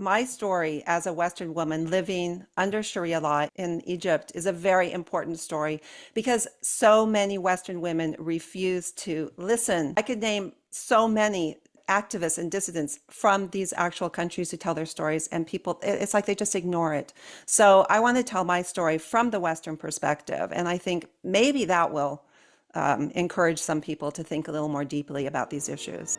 my story as a Western woman living under Sharia law in Egypt is a very important story because so many Western women refuse to listen. I could name so many activists and dissidents from these actual countries who tell their stories, and people, it's like they just ignore it. So I want to tell my story from the Western perspective, and I think maybe that will encourage some people to think a little more deeply about these issues.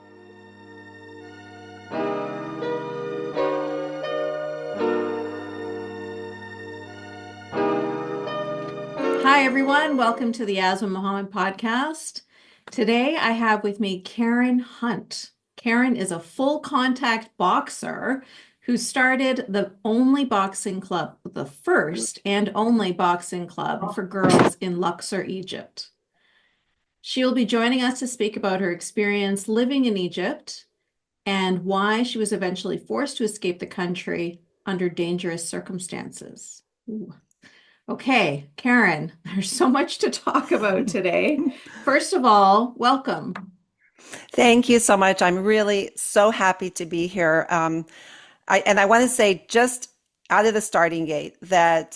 Hi, everyone. Welcome to the Yasmine Mohammed podcast. Today, I have with me Karen Hunt. Karen is a full contact boxer who started the only boxing club, the first and only boxing club for girls in Luxor, Egypt. She'll be joining us to speak about her experience living in Egypt and why she was eventually forced to escape the country under dangerous circumstances. Ooh. Okay, Karen, there's so much to talk about today. First of all, welcome. Thank you so much. I'm really so happy to be here. I want to say just out of the starting gate that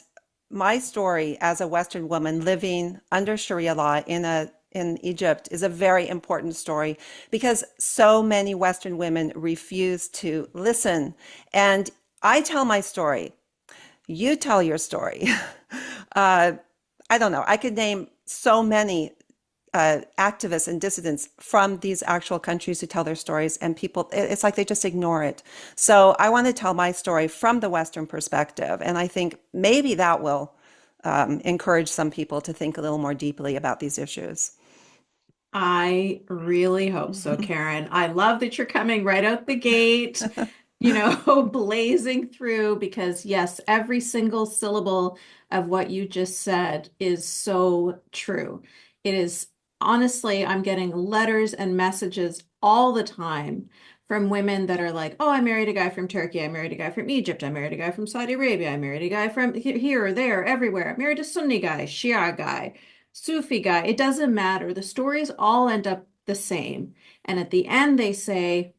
my story as a Western woman living under Sharia law in Egypt is a very important story because so many Western women refuse to listen. And I tell my story. You tell your story. I don't know. I could name so many activists and dissidents from these actual countries who tell their stories, and people, it's like they just ignore it. So I want to tell my story from the Western perspective, and I think maybe that will encourage some people to think a little more deeply about these issues. I really hope so, Karen. I love that you're coming right out the gate, blazing through because, yes, every single syllable of what you just said is so true. It is honestly, I'm getting letters and messages all the time from women that are like, oh, I married a guy from Turkey. I married a guy from Egypt. I married a guy from Saudi Arabia. I married a guy from here or there, everywhere. I married a Sunni guy, Shia guy, Sufi guy. It doesn't matter. The stories all end up the same. And at the end, they say,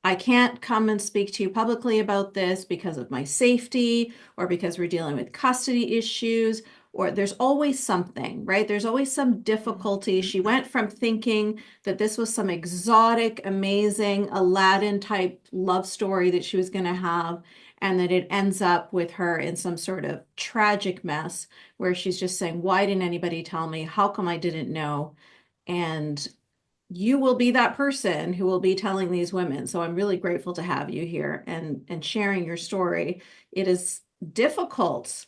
I can't come and speak to you publicly about this because of my safety or because we're dealing with custody issues, or there's always something, right? There's always some difficulty. She went from thinking that this was some exotic, amazing Aladdin type love story that she was going to have, and that it ends up with her in some sort of tragic mess where she's just saying, why didn't anybody tell me? How come I didn't know? And you will be that person who will be telling these women. So I'm really grateful to have you here and sharing your story. It is difficult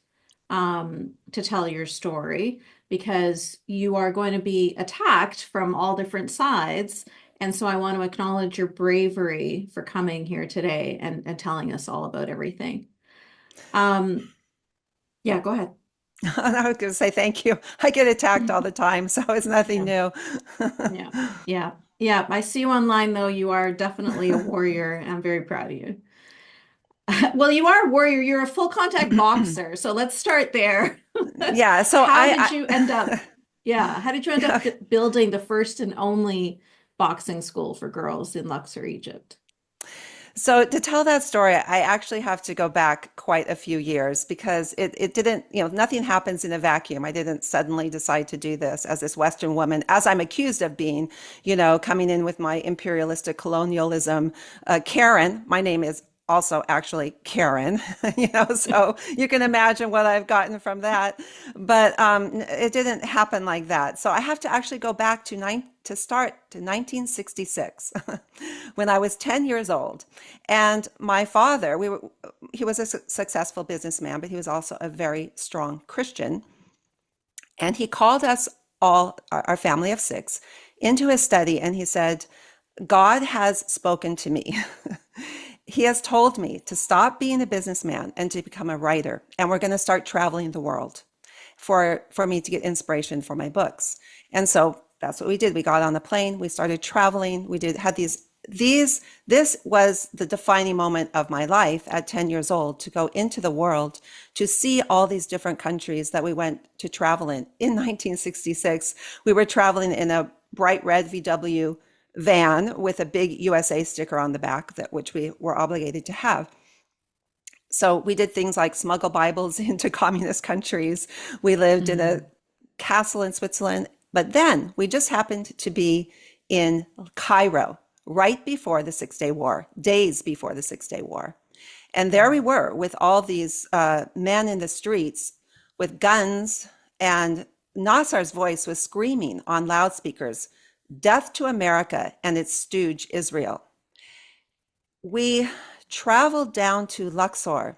to tell your story because you are going to be attacked from all different sides. And so I want to acknowledge your bravery for coming here today and telling us all about everything. Yeah, go ahead. I was going to say thank you. I get attacked all the time, so it's nothing Yeah, new. yeah, yeah, yeah. I see you online, though. You are definitely a warrior. I'm very proud of you. Well, you are a warrior. You're a full contact boxer. So let's start there. Yeah, so How did you end up? Yeah, how did you end up building the first and only boxing school for girls in Luxor, Egypt? so to tell that story, I actually have to go back quite a few years because it didn't, nothing happens in a vacuum. I didn't suddenly decide to do this as this Western woman, as I'm accused of being, coming in with my imperialistic colonialism. Karen, my name is also actually Karen, so you can imagine what I've gotten from that. But it didn't happen like that. So I have to actually go back to start to 1966 when I was 10 years old. And my father, he was a successful businessman, but he was also a very strong Christian. And he called us all, our family of six, into his study and he said, God has spoken to me. He has told me to stop being a businessman and to become a writer. And we're going to start traveling the world for me to get inspiration for my books. And so that's what we did. We got on the plane, we started traveling, had this was the defining moment of my life at 10 years old, to go into the world, to see all these different countries that we went to travel in. In 1966, we were traveling in a bright red VW van with a big USA sticker on the back, which we were obligated to have. So we did things like smuggle Bibles into communist countries. We lived in a Hmm. castle in Switzerland. But then we just happened to be in Cairo right before the Six Day War, days before the Six Day War. And there we Wow. were with all these men in the streets with guns, and Nasser's voice was screaming on loudspeakers, "Death to America and its stooge Israel." We traveled down to Luxor,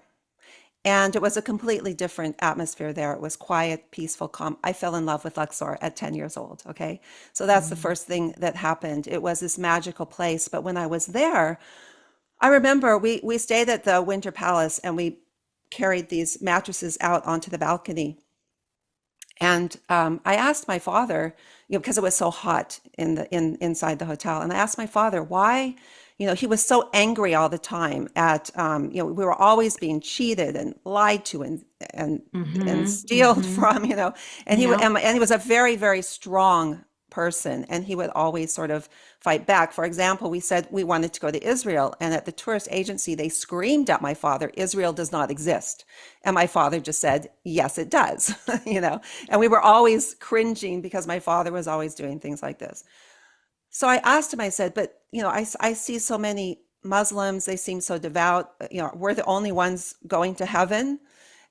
and it was a completely different atmosphere there. It was quiet, peaceful, calm. I fell in love with Luxor at 10 years old. Okay. So that's the Mm. first thing that happened. It was this magical place. But when I was there, I remember we stayed at the Winter Palace and we carried these mattresses out onto the balcony. And I asked my father, because it was so hot inside the hotel, and I asked my father why, he was so angry all the time at, we were always being cheated and lied to and Hmm. stealed Hmm. from, and he would, Yep. and he was a very, very strong person, and he would always sort of fight back. For example, we said we wanted to go to Israel, and at the tourist agency, they screamed at my father, "Israel does not exist." And my father just said, "Yes, it does," and we were always cringing because my father was always doing things like this. So I asked him, I said, "But, I see so many Muslims, they seem so devout, we're the only ones going to heaven."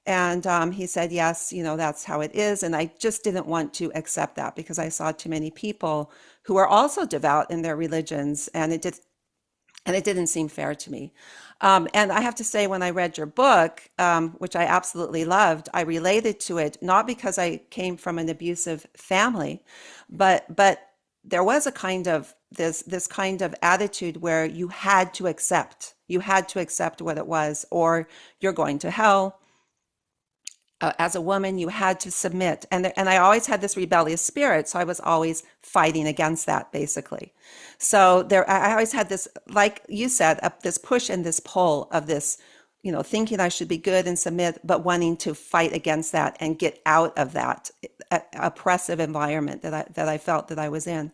And he said, "Yes, that's how it is." And I just didn't want to accept that because I saw too many people who are also devout in their religions, and it didn't seem fair to me. And I have to say, when I read your book, which I absolutely loved, I related to it not because I came from an abusive family, but there was a kind of this kind of attitude where you had to accept what it was, or you're going to hell. As a woman, you had to submit, and I always had this rebellious spirit, so I was always fighting against that, basically. So I always had this, like you said, this push and this pull of this, thinking I should be good and submit, but wanting to fight against that and get out of that oppressive environment that I felt that I was in.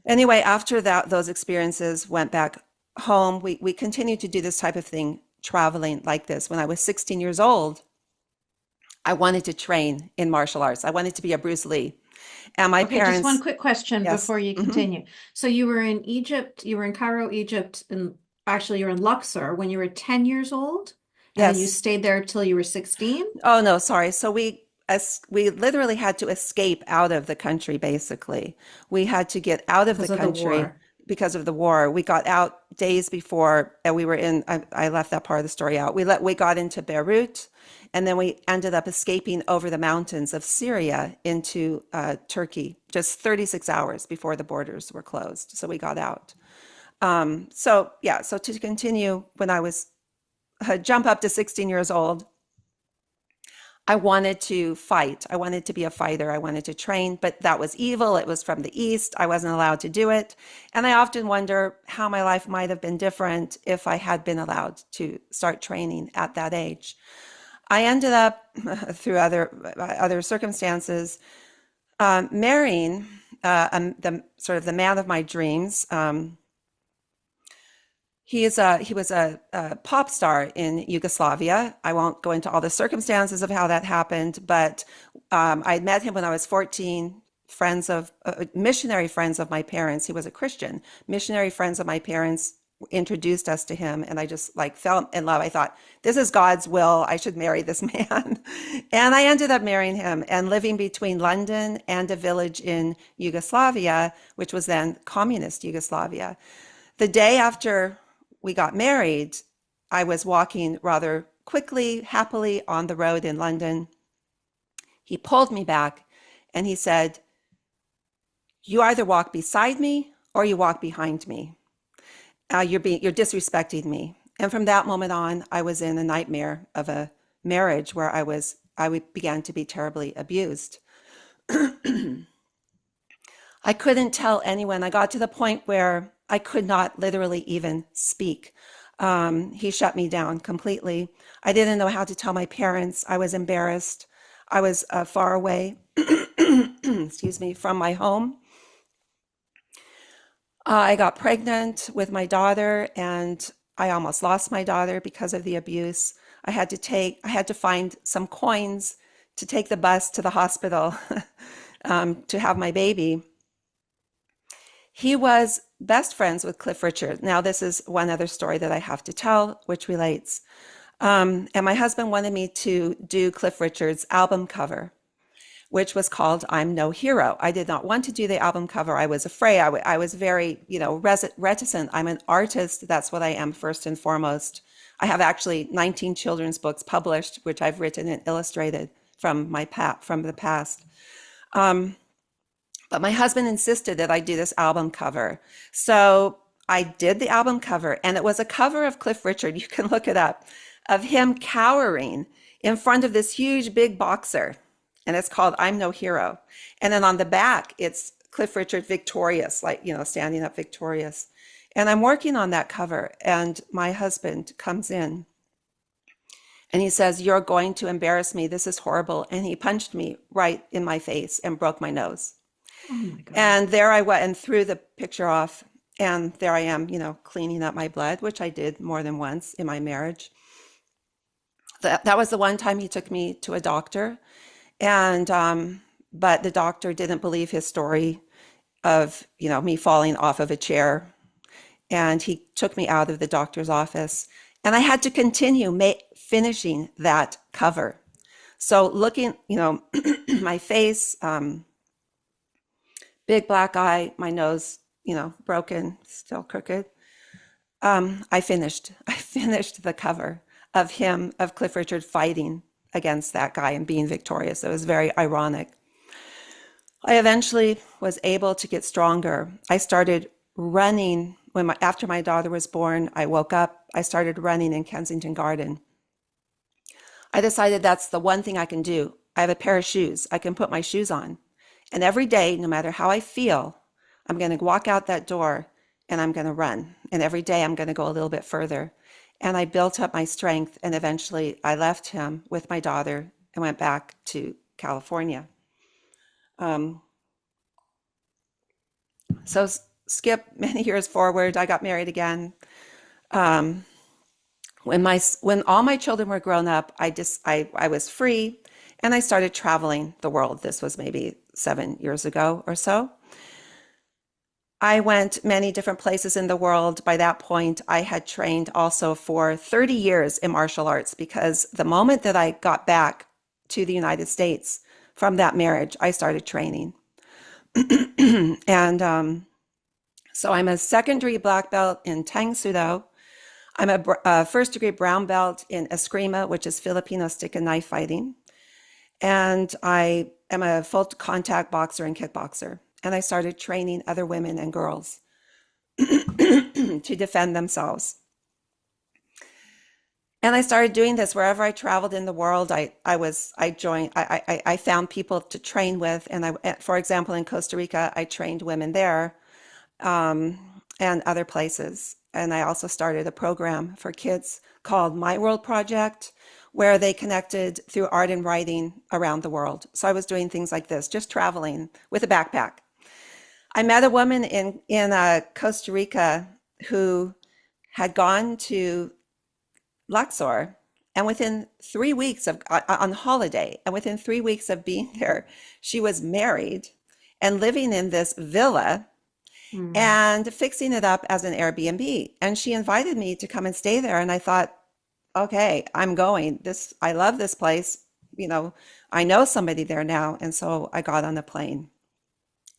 Anyway, after that, those experiences, went back home. We continued to do this type of thing, traveling like this. When I was 16 years old, I wanted to train in martial arts. I wanted to be a Bruce Lee. And my Okay, just one parents, quick question yes. before you continue. So you were in Egypt, you were in Cairo, Egypt, and actually you were in Luxor when you were 10 years old, and then you Yes. stayed there till you were 16 Oh no, sorry. So we literally had to escape out of the country, basically. We had to get out of the because of the country war. because of the war. We got out days before, and we were in, I left that part of the story out. We got into Beirut, and then we ended up escaping over the mountains of Syria into Turkey just 36 hours before the borders were closed. So we got out. So yeah, so to continue, when I was jump up to 16 years old, I wanted to fight. I wanted to be a fighter. I wanted to train, but that was evil. It was from the East. I wasn't allowed to do it. And I often wonder how my life might have been different if I had been allowed to start training at that age. I ended up, through other circumstances, marrying the sort of the man of my dreams. He was a pop star in Yugoslavia. I won't go into all the circumstances of how that happened, but I met him when I was 14. Friends of missionary friends of my parents. He was a Christian. Missionary friends of my parents introduced us to him, and I just like fell in love. I thought, this is God's will. I should marry this man, and I ended up marrying him and living between London and a village in Yugoslavia, which was then communist Yugoslavia. The day after we got married, I was walking rather quickly, happily on the road in London. He pulled me back and he said, "You either walk beside me or you walk behind me. You're disrespecting me." And from that moment on, I was in a nightmare of a marriage where I began to be terribly abused. I couldn't tell anyone. I got to the point where I could not literally even speak. He shut me down completely. I didn't know how to tell my parents. I was embarrassed. I was far away, excuse me, from my home. I got pregnant with my daughter, and I almost lost my daughter because of the abuse. I had to find some coins to take the bus to the hospital to have my baby. He was best friends with Cliff Richard. Now, this is one other story that I have to tell, which relates. And my husband wanted me to do Cliff Richard's album cover, which was called I'm No Hero. I did not want to do the album cover. I was afraid. I was very, reticent. I'm an artist. That's what I am first and foremost. I have actually 19 children's books published, which I've written and illustrated from the past. But my husband insisted that I do this album cover. So I did the album cover, and it was a cover of Cliff Richard. You can look it up, of him cowering in front of this huge big boxer. And it's called I'm No Hero. And then on the back, it's Cliff Richard victorious, like, standing up victorious. And I'm working on that cover, and my husband comes in and he says, "You're going to embarrass me. This is horrible." And he punched me right in my face and broke my nose. Oh my God. And there I went and threw the picture off. And there I am, cleaning up my blood, which I did more than once in my marriage. That was the one time he took me to a doctor. And, but the doctor didn't believe his story of, me falling off of a chair. And he took me out of the doctor's office. And I had to continue finishing that cover. So looking, my face, big black eye, my nose, broken, still crooked. I finished the cover of Cliff Richard fighting against that guy and being victorious. It was very ironic. I eventually was able to get stronger. I started running after my daughter was born. I woke up, I started running in Kensington Garden. I decided that's the one thing I can do. I have a pair of shoes. I can put my shoes on. And every day, no matter how I feel, I'm going to walk out that door and I'm going to run. And every day I'm going to go a little bit further. And I built up my strength, and eventually I left him with my daughter and went back to California. So skip many years forward, I got married again. When all my children were grown up, I was free, and I started traveling the world. This was maybe 7 years ago or so. I went many different places in the world. By that point, I had trained also for 30 years in martial arts, because the moment that I got back to the United States from that marriage, I started training. And so I'm a second-degree black belt in Tang Soo Do. I'm a first-degree brown belt in Eskrima, which is Filipino stick and knife fighting. And I am a full contact boxer and kickboxer. And I started training other women and girls to defend themselves. And I started doing this wherever I traveled in the world. I found people to train with. And for example, in Costa Rica, I trained women there, and other places. And I also started a program for kids called My World Project, where they connected through art and writing around the world. So I was doing things like this, just traveling with a backpack. I met a woman in Costa Rica who had gone to Luxor, and within 3 weeks on holiday, and within 3 weeks of being there, she was married and living in this villa and fixing it up as an Airbnb. And she invited me to come and stay there. And I thought, okay, I'm going. I love this place. I know somebody there now. And so I got on a plane.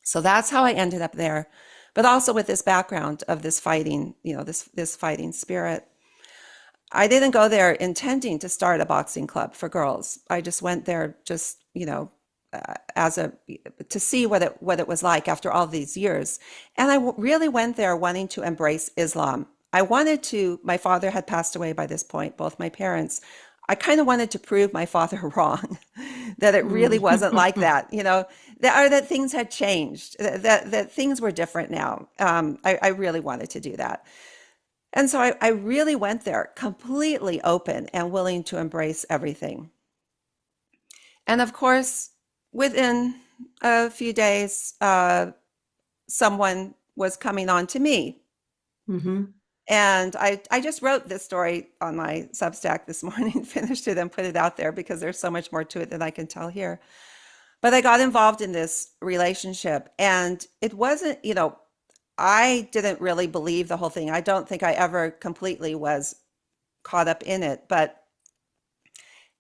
So that's how I ended up there, but also with this background of this fighting, this fighting spirit. I didn't go there intending to start a boxing club for girls. I just went there just, to see what it was like after all these years. And I really went there wanting to embrace Islam. My father had passed away by this point, both my parents. I kind of wanted to prove my father wrong, that it really wasn't like that, that things had changed, that things were different now. I really wanted to do that. And so I really went there completely open and willing to embrace everything. And of course, within a few days, someone was coming on to me. Mm-hmm. And I just wrote this story on my Substack this morning, finished it and put it out there because there's so much more to it than I can tell here. But I got involved in this relationship, and it wasn't, I didn't really believe the whole thing. I don't think I ever completely was caught up in it. But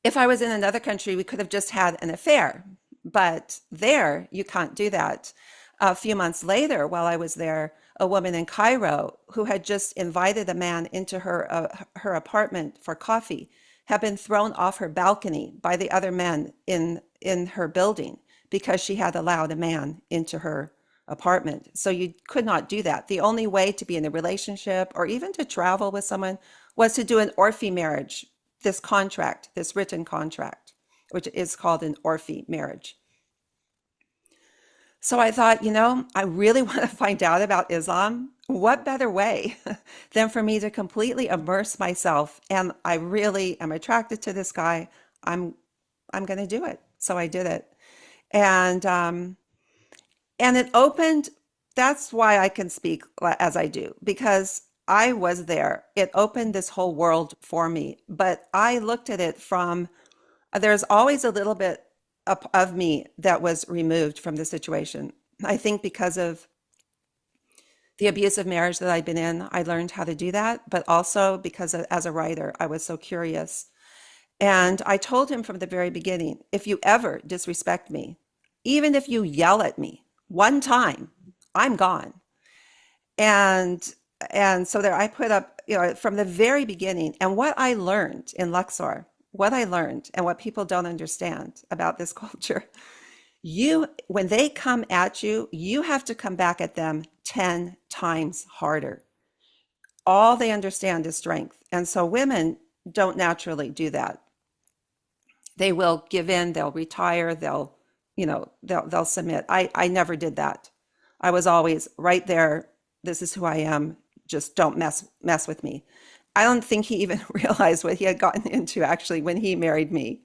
if I was in another country, we could have just had an affair. But there, you can't do that. A few months later, while I was there, a woman in Cairo who had just invited a man into her apartment for coffee had been thrown off her balcony by the other men in her building because she had allowed a man into her apartment. So you could not do that. The only way to be in a relationship or even to travel with someone was to do an Orfi marriage, this contract, this written contract, which is called an Orfi marriage. So I thought, I really want to find out about Islam. What better way than for me to completely immerse myself? And I really am attracted to this guy. I'm I'm going to do it. So I did it. And and it opened, that's why I can speak as I do, because I was there. It opened this whole world for me. But I looked at it from, there's always a little bit of me that was removed from the situation. I think because of the abusive marriage that I'd been in, I learned how to do that. But also because as a writer, I was so curious. And I told him from the very beginning, if you ever disrespect me, even if you yell at me one time, I'm gone. And and so there I put up, from the very beginning, and what I learned in Luxor, what I learned and what people don't understand about this culture, when they come at you, you have to come back at them 10 times harder. All they understand is strength. And so women don't naturally do that. They will give in, they'll retire, they'll submit. I never did that. I was always right there. This is who I am. Just don't mess with me. I don't think he even realized what he had gotten into actually when he married me.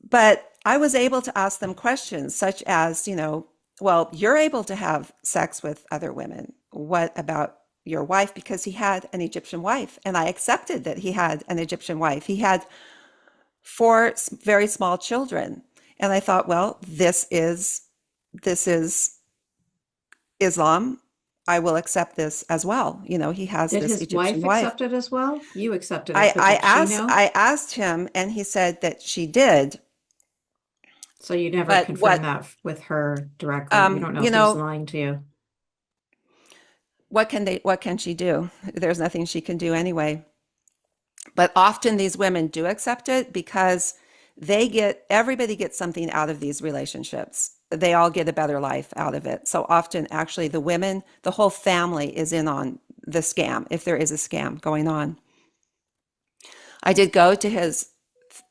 But I was able to ask them questions such as, well, you're able to have sex with other women. What about your wife? Because he had an Egyptian wife, and I accepted that he had an Egyptian wife. He had four very small children. And I thought, well, this is Islam. I will accept this as well. He has Did this his Egyptian wife wife. accept it as well? You accepted it, I, but I did she asked know? I asked him, and he said that she did. So you never But confirmed that with her directly. You don't know you if he was know, lying to you. what can she do? There's nothing she can do anyway. But often these women do accept it because everybody gets something out of these relationships. They all get a better life out of it. So often, actually, the women, the whole family is in on the scam, if there is a scam going on. I did go to his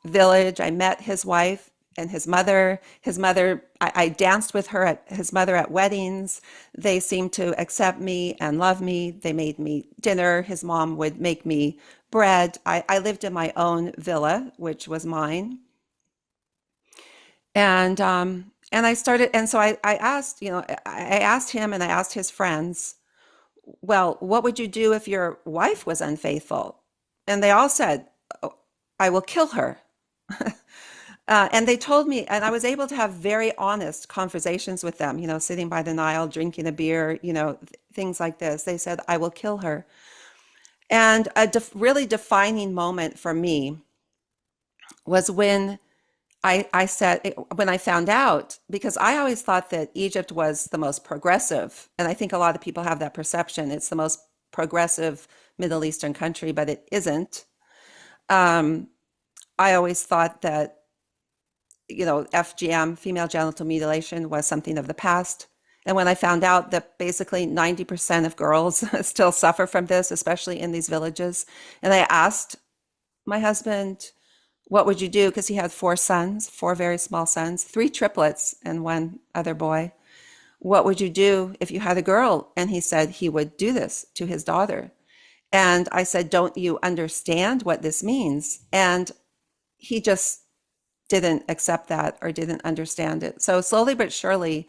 village. I met his wife and his mother. I danced with his mother at weddings. They seemed to accept me and love me. They made me dinner. His mom would make me bread. I lived in my own villa, which was mine. And I started, and so I asked, I asked him and I asked his friends, well, what would you do if your wife was unfaithful? And they all said, "Oh, I will kill her." And they told me, and I was able to have very honest conversations with them, sitting by the Nile, drinking a beer, things like this. They said, I will kill her. And a really defining moment for me was when I said, when I found out, because I always thought that Egypt was the most progressive. And I think a lot of people have that perception. It's the most progressive Middle Eastern country, but it isn't. Um, I always thought that FGM, female genital mutilation, was something of the past. And when I found out that basically 90% of girls still suffer from this, especially in these villages, and I asked my husband, what would you do? Because he had four sons, four very small sons, three triplets, and one other boy. What would you do if you had a girl? And he said he would do this to his daughter. And I said, don't you understand what this means? And he just didn't accept that or didn't understand it. So slowly but surely,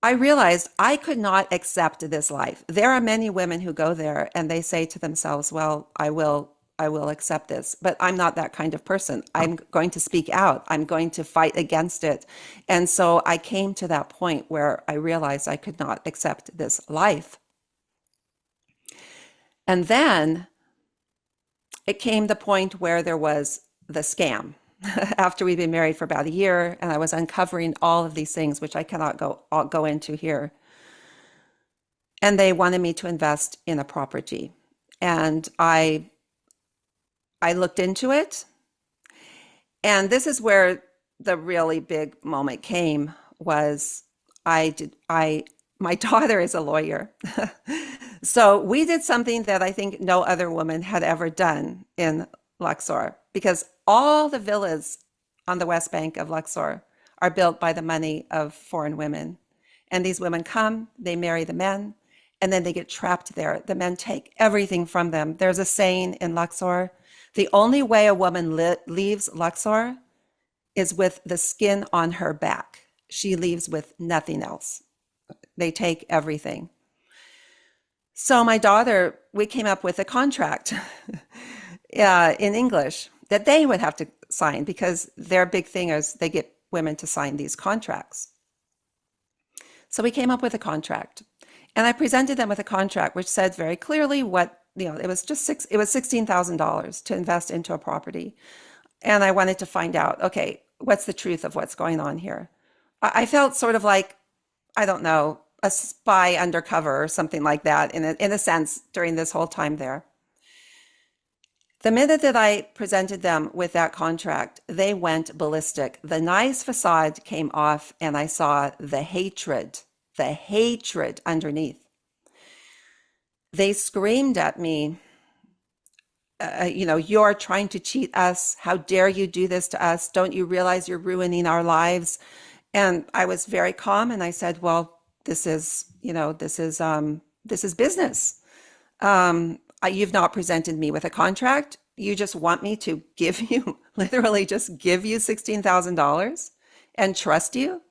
I realized I could not accept this life. There are many women who go there and they say to themselves, well, I will accept this, but I'm not that kind of person. I'm going to speak out. I'm going to fight against it. And so I came to that point where I realized I could not accept this life. And then it came the point where there was the scam. After we'd been married for about a year, and I was uncovering all of these things, which I cannot go into here. And they wanted me to invest in a property. And I looked into it. And this is where the really big moment came was my daughter is a lawyer. So we did something that I think no other woman had ever done in Luxor, because all the villas on the West Bank of Luxor are built by the money of foreign women. And these women come, they marry the men, and then they get trapped there. The men take everything from them. There's a saying in Luxor, the only way a woman leaves Luxor is with the skin on her back. She leaves with nothing else. They take everything. So my daughter, we came up with a contract in English that they would have to sign, because their big thing is they get women to sign these contracts. So we came up with a contract, and I presented them with a contract which said very clearly what, it was $16,000 to invest into a property. And I wanted to find out, okay, what's the truth of what's going on here? I felt sort of like, I don't know, a spy undercover or something like that in a sense during this whole time there. The minute that I presented them with that contract, they went ballistic. The nice facade came off, and I saw the hatred underneath. They screamed at me, you're trying to cheat us. How dare you do this to us? Don't you realize you're ruining our lives? And I was very calm, and I said, well, this is business. You've not presented me with a contract. You just want me to give you, literally just give you $16,000 and trust you.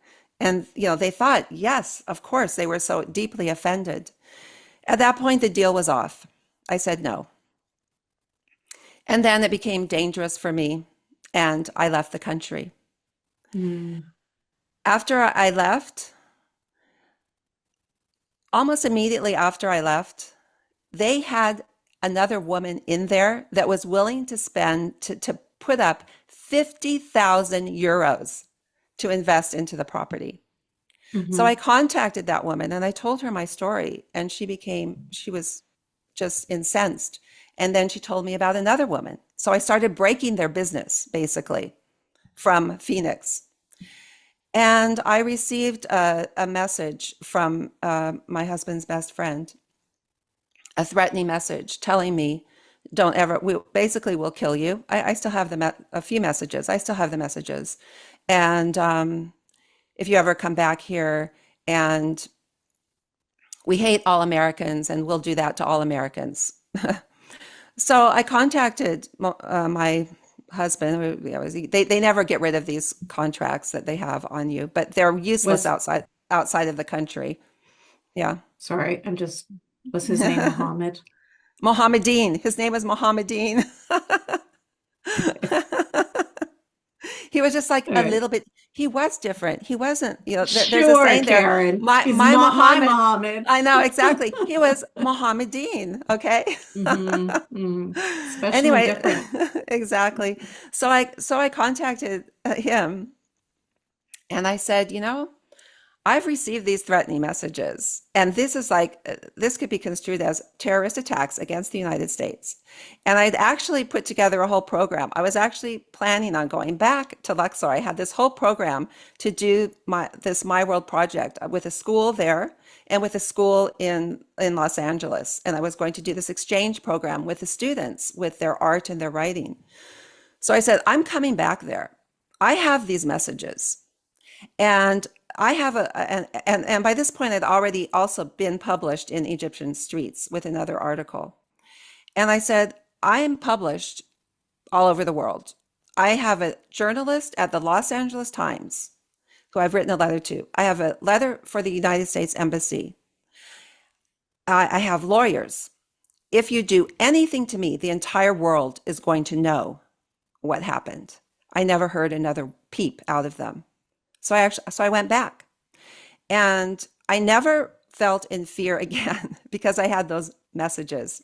And, they thought, yes, of course, they were so deeply offended. At that point, the deal was off. I said no. And then it became dangerous for me, and I left the country. Mm. After I left, almost immediately after I left, they had another woman in there that was willing to to put up 50,000 euros to invest into the property. Mm-hmm. So I contacted that woman and I told her my story, and she was just incensed. And then she told me about another woman. So I started breaking their business, basically, from Phoenix. And I received a message from my husband's best friend, a threatening message telling me, don't ever, we'll kill you. I still have a few messages. I still have the messages. And if you ever come back here, and we hate all Americans, and we'll do that to all Americans. So I contacted my husband. They never get rid of these contracts that they have on you, but they're useless outside of the country. Yeah. Sorry, was his name Mohammed? Mohammedine. His name is Mohammedine. He was just like a little bit, he was different. He wasn't, there's a Sure, saying there, Karen. my He's not my Muhammad. Mohammed. I know, exactly. He was Mohammedine, okay? Mm-hmm, mm-hmm. Especially Anyway, different. exactly. So I contacted him, and I said, I've received these threatening messages, and this could be construed as terrorist attacks against the United States. And I'd actually put together a whole program. I was actually planning on going back to Luxor. I had this whole program to do this My World project with a school there and with a school in Los Angeles. And I was going to do this exchange program with the students, with their art and their writing. So I said, I'm coming back there. I have these messages. And I have and by this point, I'd already also been published in Egyptian Streets with another article. And I said, I am published all over the world. I have a journalist at the Los Angeles Times who I've written a letter to. I have a letter for the United States Embassy. I have lawyers. If you do anything to me, the entire world is going to know what happened. I never heard another peep out of them. So I went back, and I never felt in fear again because I had those messages.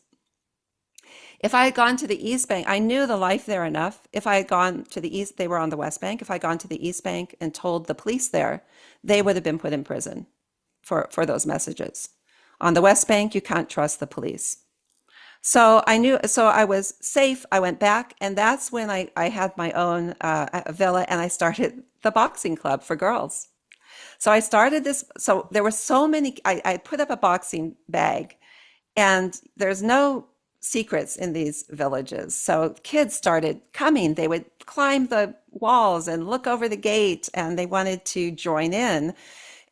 If I had gone to the East Bank, I knew the life there enough. If I had gone to the East, they were on the West Bank. If I had gone to the East Bank and told the police there, they would have been put in prison for those messages. On the West Bank, you can't trust the police. So I knew, so I was safe. I went back, and that's when I had my own villa, and I started the boxing club for girls. So I started this. So there were so many, I put up a boxing bag, and there's no secrets in these villages. So kids started coming. They would climb the walls and look over the gate, and they wanted to join in.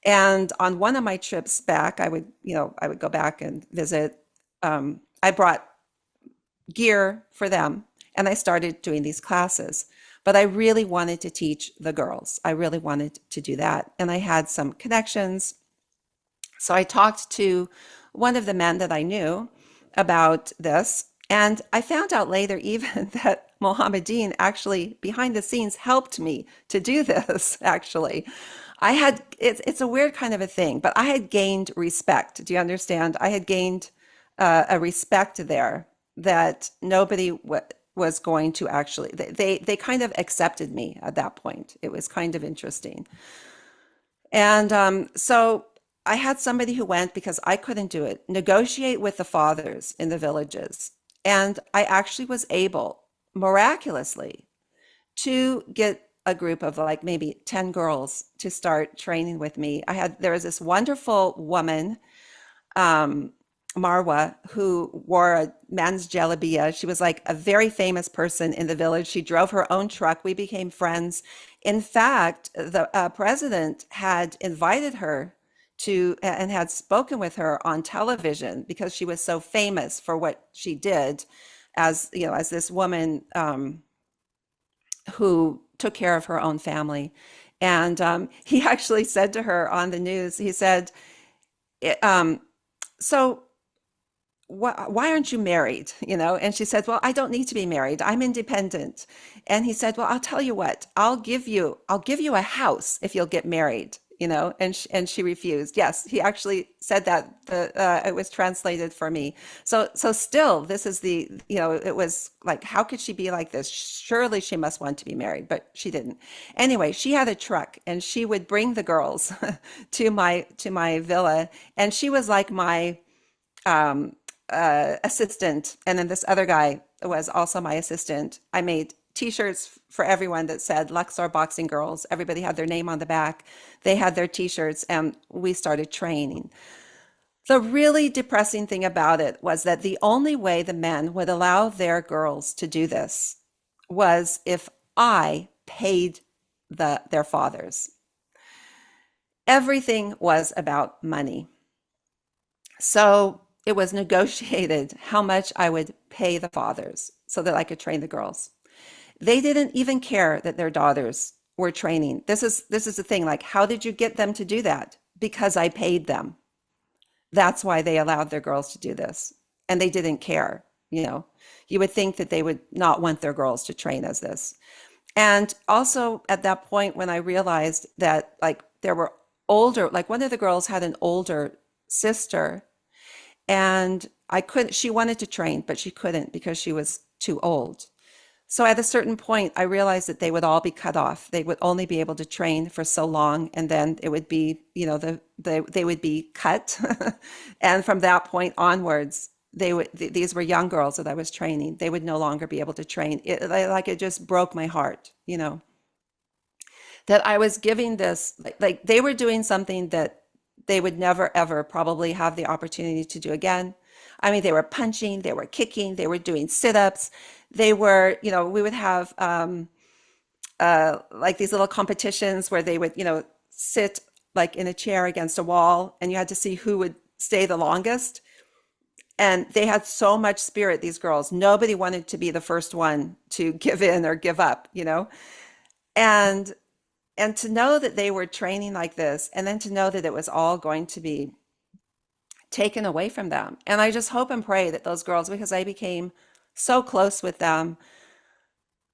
And on one of my trips back, I would go back and visit. I brought gear for them, and I started doing these classes. But I really wanted to teach the girls. I really wanted to do that. And I had some connections. So I talked to one of the men that I knew about this. And I found out later even that Mohammadine actually behind the scenes helped me to do this, actually. It's a weird kind of a thing, but I had gained respect. Do you understand? I had gained a respect there that nobody was going to actually, they kind of accepted me at that point. It was kind of interesting. And so I had somebody who went because I couldn't do it, negotiate with the fathers in the villages. And I actually was able, miraculously, to get a group of like maybe 10 girls to start training with me. There was this wonderful woman, Marwa, who wore a men's jalabiya. She was like a very famous person in the village. She drove her own truck. We became friends. In fact, the president had invited her to and had spoken with her on television because she was so famous for what she did as, as this woman who took care of her own family. And he actually said to her on the news, he said, so why aren't you married? And she said, well, I don't need to be married. I'm independent. And he said, well, I'll tell you what, I'll give you a house if you'll get married, and she refused. Yes, he actually said that. It was translated for me. So still, this is it was like, how could she be like this? Surely she must want to be married, but she didn't. Anyway, she had a truck, and she would bring the girls to my villa, and she was like my assistant. And then this other guy was also my assistant. I made t-shirts for everyone that said Luxor Boxing Girls. Everybody had their name on the back. They had their t-shirts, and we started training. The really depressing thing about it was that the only way the men would allow their girls to do this was if I paid their fathers. Everything was about money. So it was negotiated how much I would pay the fathers so that I could train the girls. They didn't even care that their daughters were training. This is the thing. Like, how did you get them to do that? Because I paid them. That's why they allowed their girls to do this. And they didn't care. You would think that they would not want their girls to train as this. And also at that point, when I realized that like there were older, like one of the girls had an older sister, and she wanted to train, but she couldn't because she was too old. So at a certain point, I realized that they would all be cut off. They would only be able to train for so long, and then it would be, they would be cut. And from that point onwards, these were young girls that I was training. They would no longer be able to train. It just broke my heart, that I was giving this, like they were doing something that they would never, ever probably have the opportunity to do again. I mean, they were punching, they were kicking, they were doing sit-ups. They were, we would have like these little competitions where they would, sit like in a chair against a wall, and you had to see who would stay the longest. And they had so much spirit, these girls. Nobody wanted to be the first one to give in or give up, And and to know that they were training like this, and then to know that it was all going to be taken away from them. And I just hope and pray that those girls, because I became so close with them,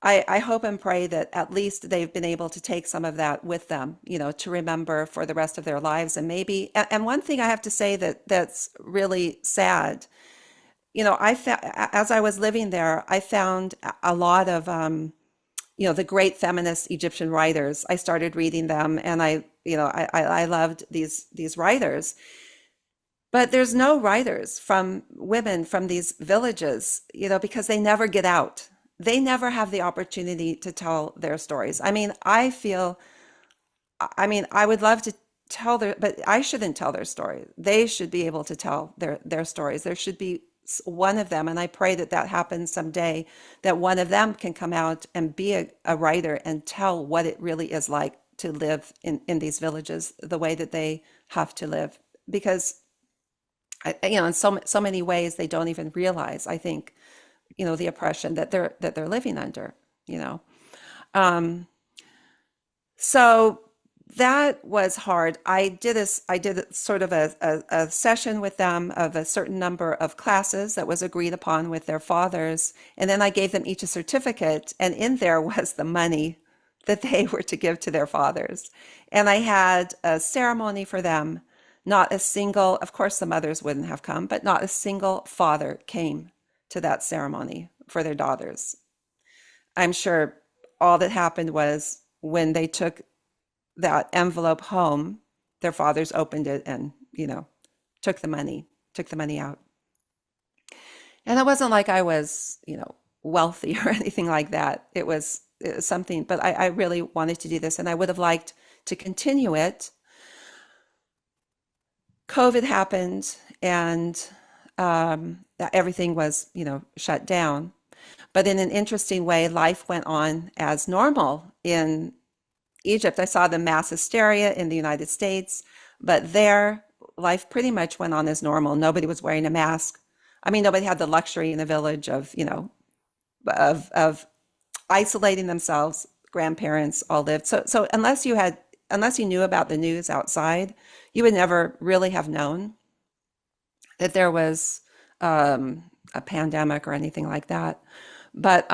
I hope and pray that at least they've been able to take some of that with them, to remember for the rest of their lives. And maybe, and one thing I have to say that's really sad, as I was living there, I found a lot of, the great feminist Egyptian writers. I started reading them, and I loved these writers. But there's no writers from women from these villages, because they never get out. They never have the opportunity to tell their stories. I would love to tell but I shouldn't tell their story. They should be able to tell their stories. There should be one of them, and I pray that that happens someday, that one of them can come out and be a writer and tell what it really is like to live in these villages the way that they have to live. Because in so many ways they don't even realize, I think, the oppression that they're living under, Um, so that was hard. I did sort of a session with them of a certain number of classes that was agreed upon with their fathers. And then I gave them each a certificate, and in there was the money that they were to give to their fathers. And I had a ceremony for them. Not a single, of course, the mothers wouldn't have come, but not a single father came to that ceremony for their daughters. I'm sure all that happened was when they took that envelope home, their fathers opened it and, took the money out. And it wasn't like I was, wealthy or anything like that. It was something, but I really wanted to do this, and I would have liked to continue it. COVID happened, and everything was, shut down. But in an interesting way, life went on as normal in Egypt. I saw the mass hysteria in the United States, but there, life pretty much went on as normal. Nobody was wearing a mask. I mean, nobody had the luxury in the village of, of isolating themselves. Grandparents all lived. So unless you knew about the news outside, you would never really have known that there was a pandemic or anything like that. But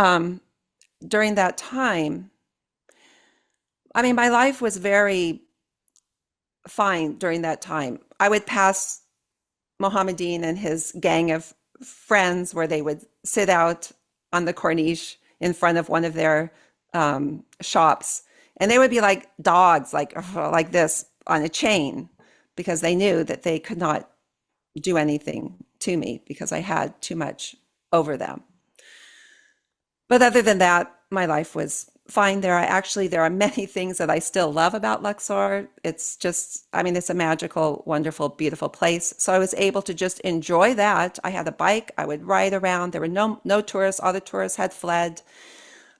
during that time, my life was very fine during that time. I would pass Mohammedan and his gang of friends where they would sit out on the corniche in front of one of their shops, and they would be like dogs, like this on a chain, because they knew that they could not do anything to me because I had too much over them. But other than that, my life was fine there. There are many things that I still love about Luxor. It's just, it's a magical, wonderful, beautiful place. So I was able to just enjoy that. I had a bike. I would ride around. There were no tourists. All the tourists had fled.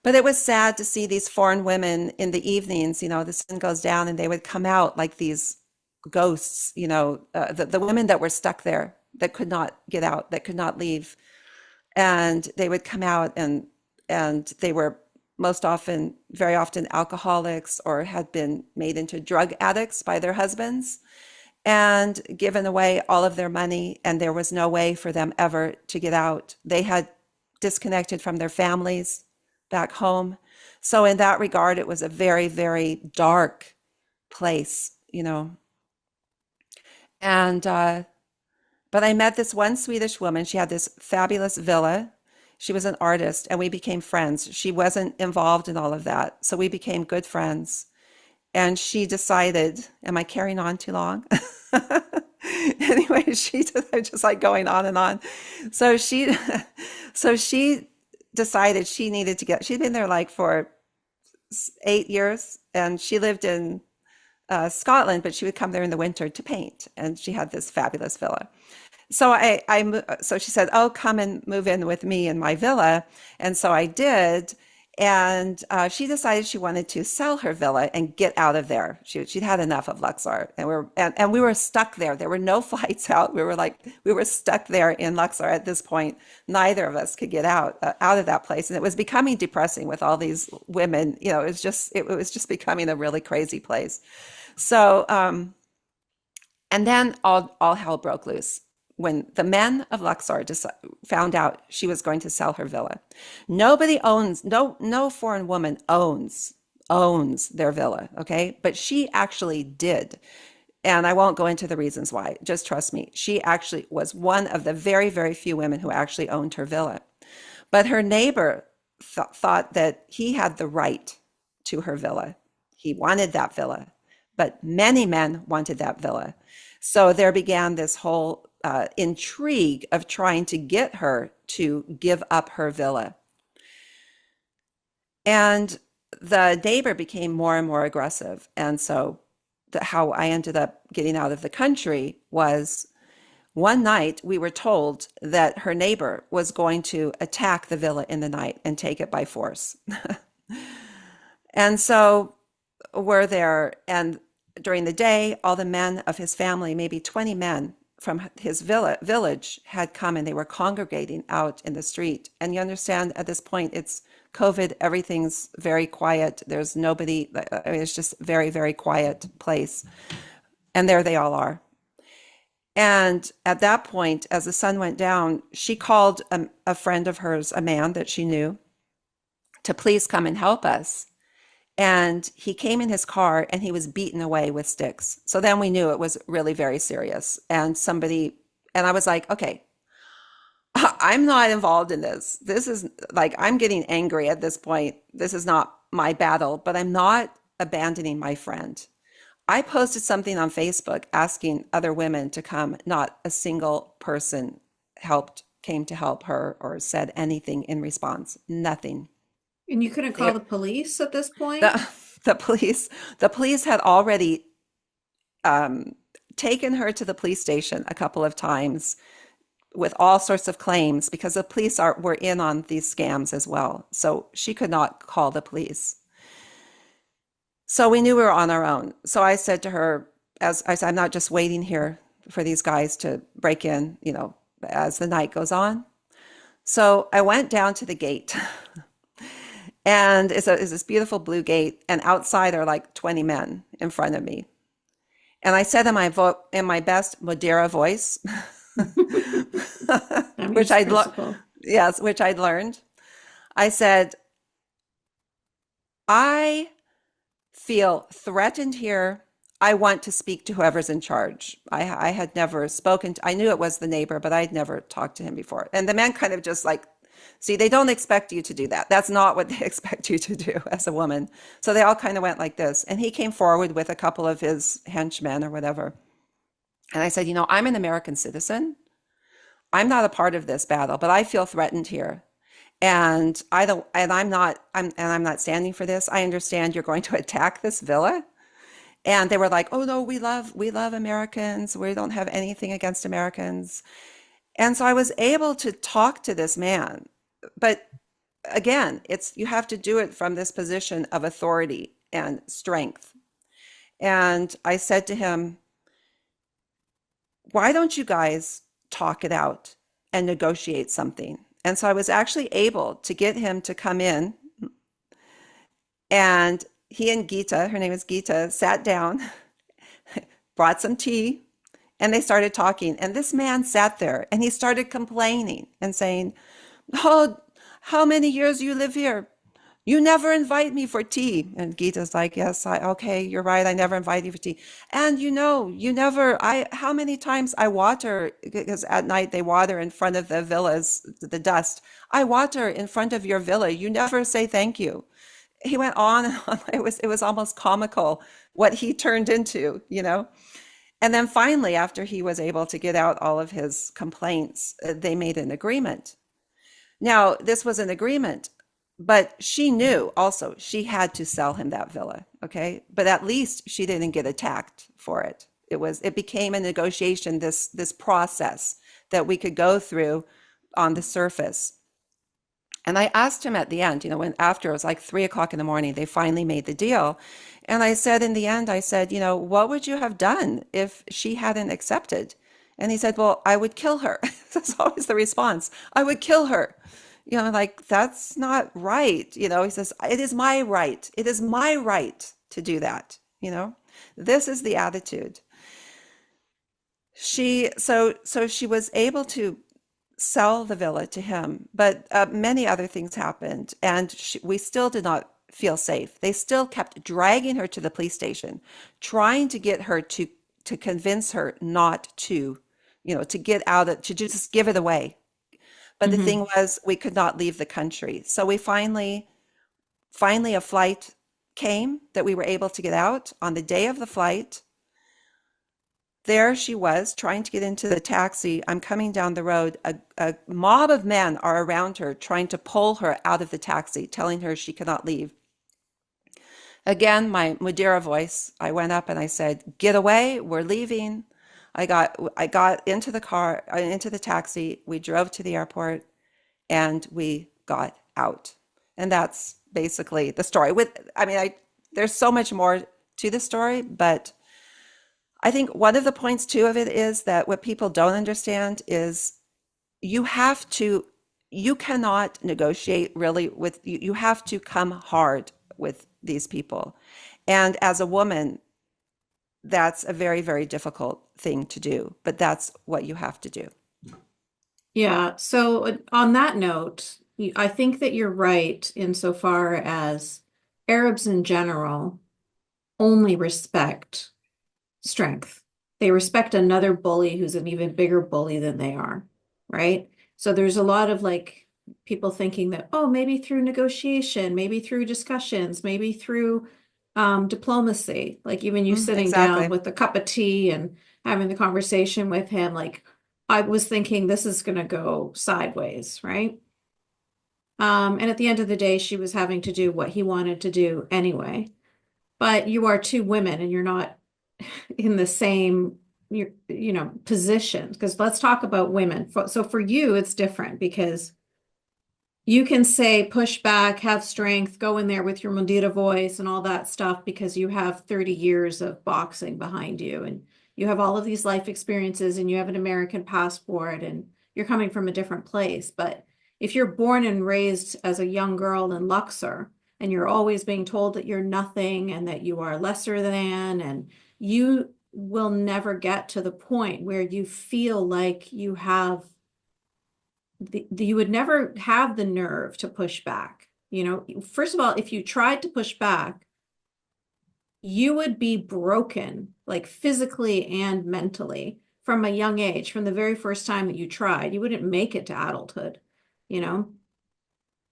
But it was sad to see these foreign women in the evenings. The sun goes down and they would come out like these ghosts, the women that were stuck there, that could not get out, that could not leave. And they would come out, and they were very often alcoholics, or had been made into drug addicts by their husbands and given away all of their money. And there was no way for them ever to get out. They had disconnected from their families back home. So in that regard, it was a very, very dark place, And, but I met this one Swedish woman. She had this fabulous villa. She was an artist, and we became friends. She wasn't involved in all of that. So we became good friends. And she decided, am I carrying on too long? Anyway, I'm just like going on and on. So she decided she needed to she'd been there like for 8 years, and she lived in Scotland, but she would come there in the winter to paint. And she had this fabulous villa. So so she said, "Oh, come and move in with me in my villa." And so I did. And she decided she wanted to sell her villa and get out of there. She'd had enough of Luxor, and we were stuck there. There were no flights out. We were stuck there in Luxor at this point. Neither of us could get out of that place, and it was becoming depressing with all these women. It was just becoming a really crazy place. So, and then all hell broke loose when the men of Luxor found out she was going to sell her villa. No foreign woman owns their villa, okay? But she actually did. And I won't go into the reasons why. Just trust me. She actually was one of the very, very few women who actually owned her villa. But her neighbor thought that he had the right to her villa. He wanted that villa, but many men wanted that villa. So there began this whole intrigue of trying to get her to give up her villa. And the neighbor became more and more aggressive. And so how I ended up getting out of the country was one night we were told that her neighbor was going to attack the villa in the night and take it by force. And so we're there, and during the day, all the men of his family, maybe 20 men from his village, had come, and they were congregating out in the street. And you understand, at this point, it's COVID, everything's very quiet. There's nobody, I mean, it's just very, very quiet place. And there they all are. And at that point, as the sun went down, she called a friend of hers, a man that she knew, to please come and help us. And he came in his car and he was beaten away with sticks. So then we knew it was really very serious. And I was like, okay, I'm not involved in this. This is like, I'm getting angry at this point. This is not my battle, but I'm not abandoning my friend. I posted something on Facebook asking other women to come. Not a single person came to help her or said anything in response. Nothing. And you couldn't call the police at this point? The police had already taken her to the police station a couple of times with all sorts of claims, because the police were in on these scams as well. So she could not call the police. So we knew we were on our own. So I said to her, as I said, I'm not just waiting here for these guys to break in, as the night goes on. So I went down to the gate. And it's this beautiful blue gate, and outside are like 20 men in front of me. And I said in my best Madeira voice, which I'd learned. I said, I feel threatened here. I want to speak to whoever's in charge. I had never spoken I knew it was the neighbor, but I'd never talked to him before. And the men kind of just like, see, they don't expect you to do that. That's not what they expect you to do as a woman. So they all kind of went like this. And he came forward with a couple of his henchmen or whatever. And I said, I'm an American citizen. I'm not a part of this battle, but I feel threatened here. And I'm not standing for this. I understand you're going to attack this villa. And they were like, oh no, we love Americans. We don't have anything against Americans. And so I was able to talk to this man. But again, you have to do it from this position of authority and strength. And I said to him, why don't you guys talk it out and negotiate something? And so I was actually able to get him to come in. And he and Gita, her name is Gita, sat down, brought some tea, and they started talking. And this man sat there and he started complaining and saying, oh, how many years you live here? You never invite me for tea. And Gita's like, yes, okay, you're right. I never invite you for tea. And how many times I water, because at night they water in front of the villas, the dust. I water in front of your villa. You never say thank you. He went on and on. It was almost comical what he turned into. And then finally, after he was able to get out all of his complaints, they made an agreement. Now, this was an agreement, but she knew also she had to sell him that villa, okay? But at least she didn't get attacked for it. It became a negotiation, this process that we could go through on the surface. And I asked him at the end, when after it was like 3 o'clock in the morning, they finally made the deal. And I said, in the end, I said, what would you have done if she hadn't accepted? And he said, well, I would kill her. That's always the response. I would kill her. Like, that's not right. He says, it is my right. It is my right to do that. This is the attitude. So she was able to sell the villa to him, but many other things happened, and we still did not feel safe. They still kept dragging her to the police station, trying to get her to convince her not to, to get out of, to just give it away. But the Hmm. thing was, we could not leave the country. So we finally a flight came that we were able to get out. On the day of the flight, there she was trying to get into the taxi. I'm coming down the road. A mob of men are around her, trying to pull her out of the taxi, telling her she cannot leave. Again, my Madeira voice, I went up and I said, "Get away, we're leaving." I got into the car, into the taxi. We drove to the airport and we got out. And that's basically the story. There's so much more to the story, but I think one of the points too of it is that what people don't understand is you have to, you cannot negotiate really with, you have to come hard with these people. And as a woman, that's a very, very difficult thing to do, but that's what you have to do. Yeah. So on that note, I think that you're right insofar as Arabs in general only respect strength. They respect another bully who's an even bigger bully than they are, right? So there's a lot of like people thinking that, oh, maybe through negotiation, maybe through discussions, maybe through diplomacy, like even you sitting down Exactly. with a cup of tea and having the conversation with him, like I was thinking this is going to go sideways, right? And at the end of the day, she was having to do what he wanted to do anyway. But you are two women and you're not in the same position. Because let's talk about women. So for you, it's different because you can say push back, have strength, go in there with your Mundita voice and all that stuff because you have 30 years of boxing behind you and you have all of these life experiences and you have an American passport and you're coming from a different place. But if you're born and raised as a young girl in Luxor and you're always being told that you're nothing and that you are lesser than, and you will never get to the point where you feel like you have you would never have the nerve to push back. First of all, if you tried to push back, you would be broken, like physically and mentally, from a young age, from the very first time that you tried. You wouldn't make it to adulthood, you know?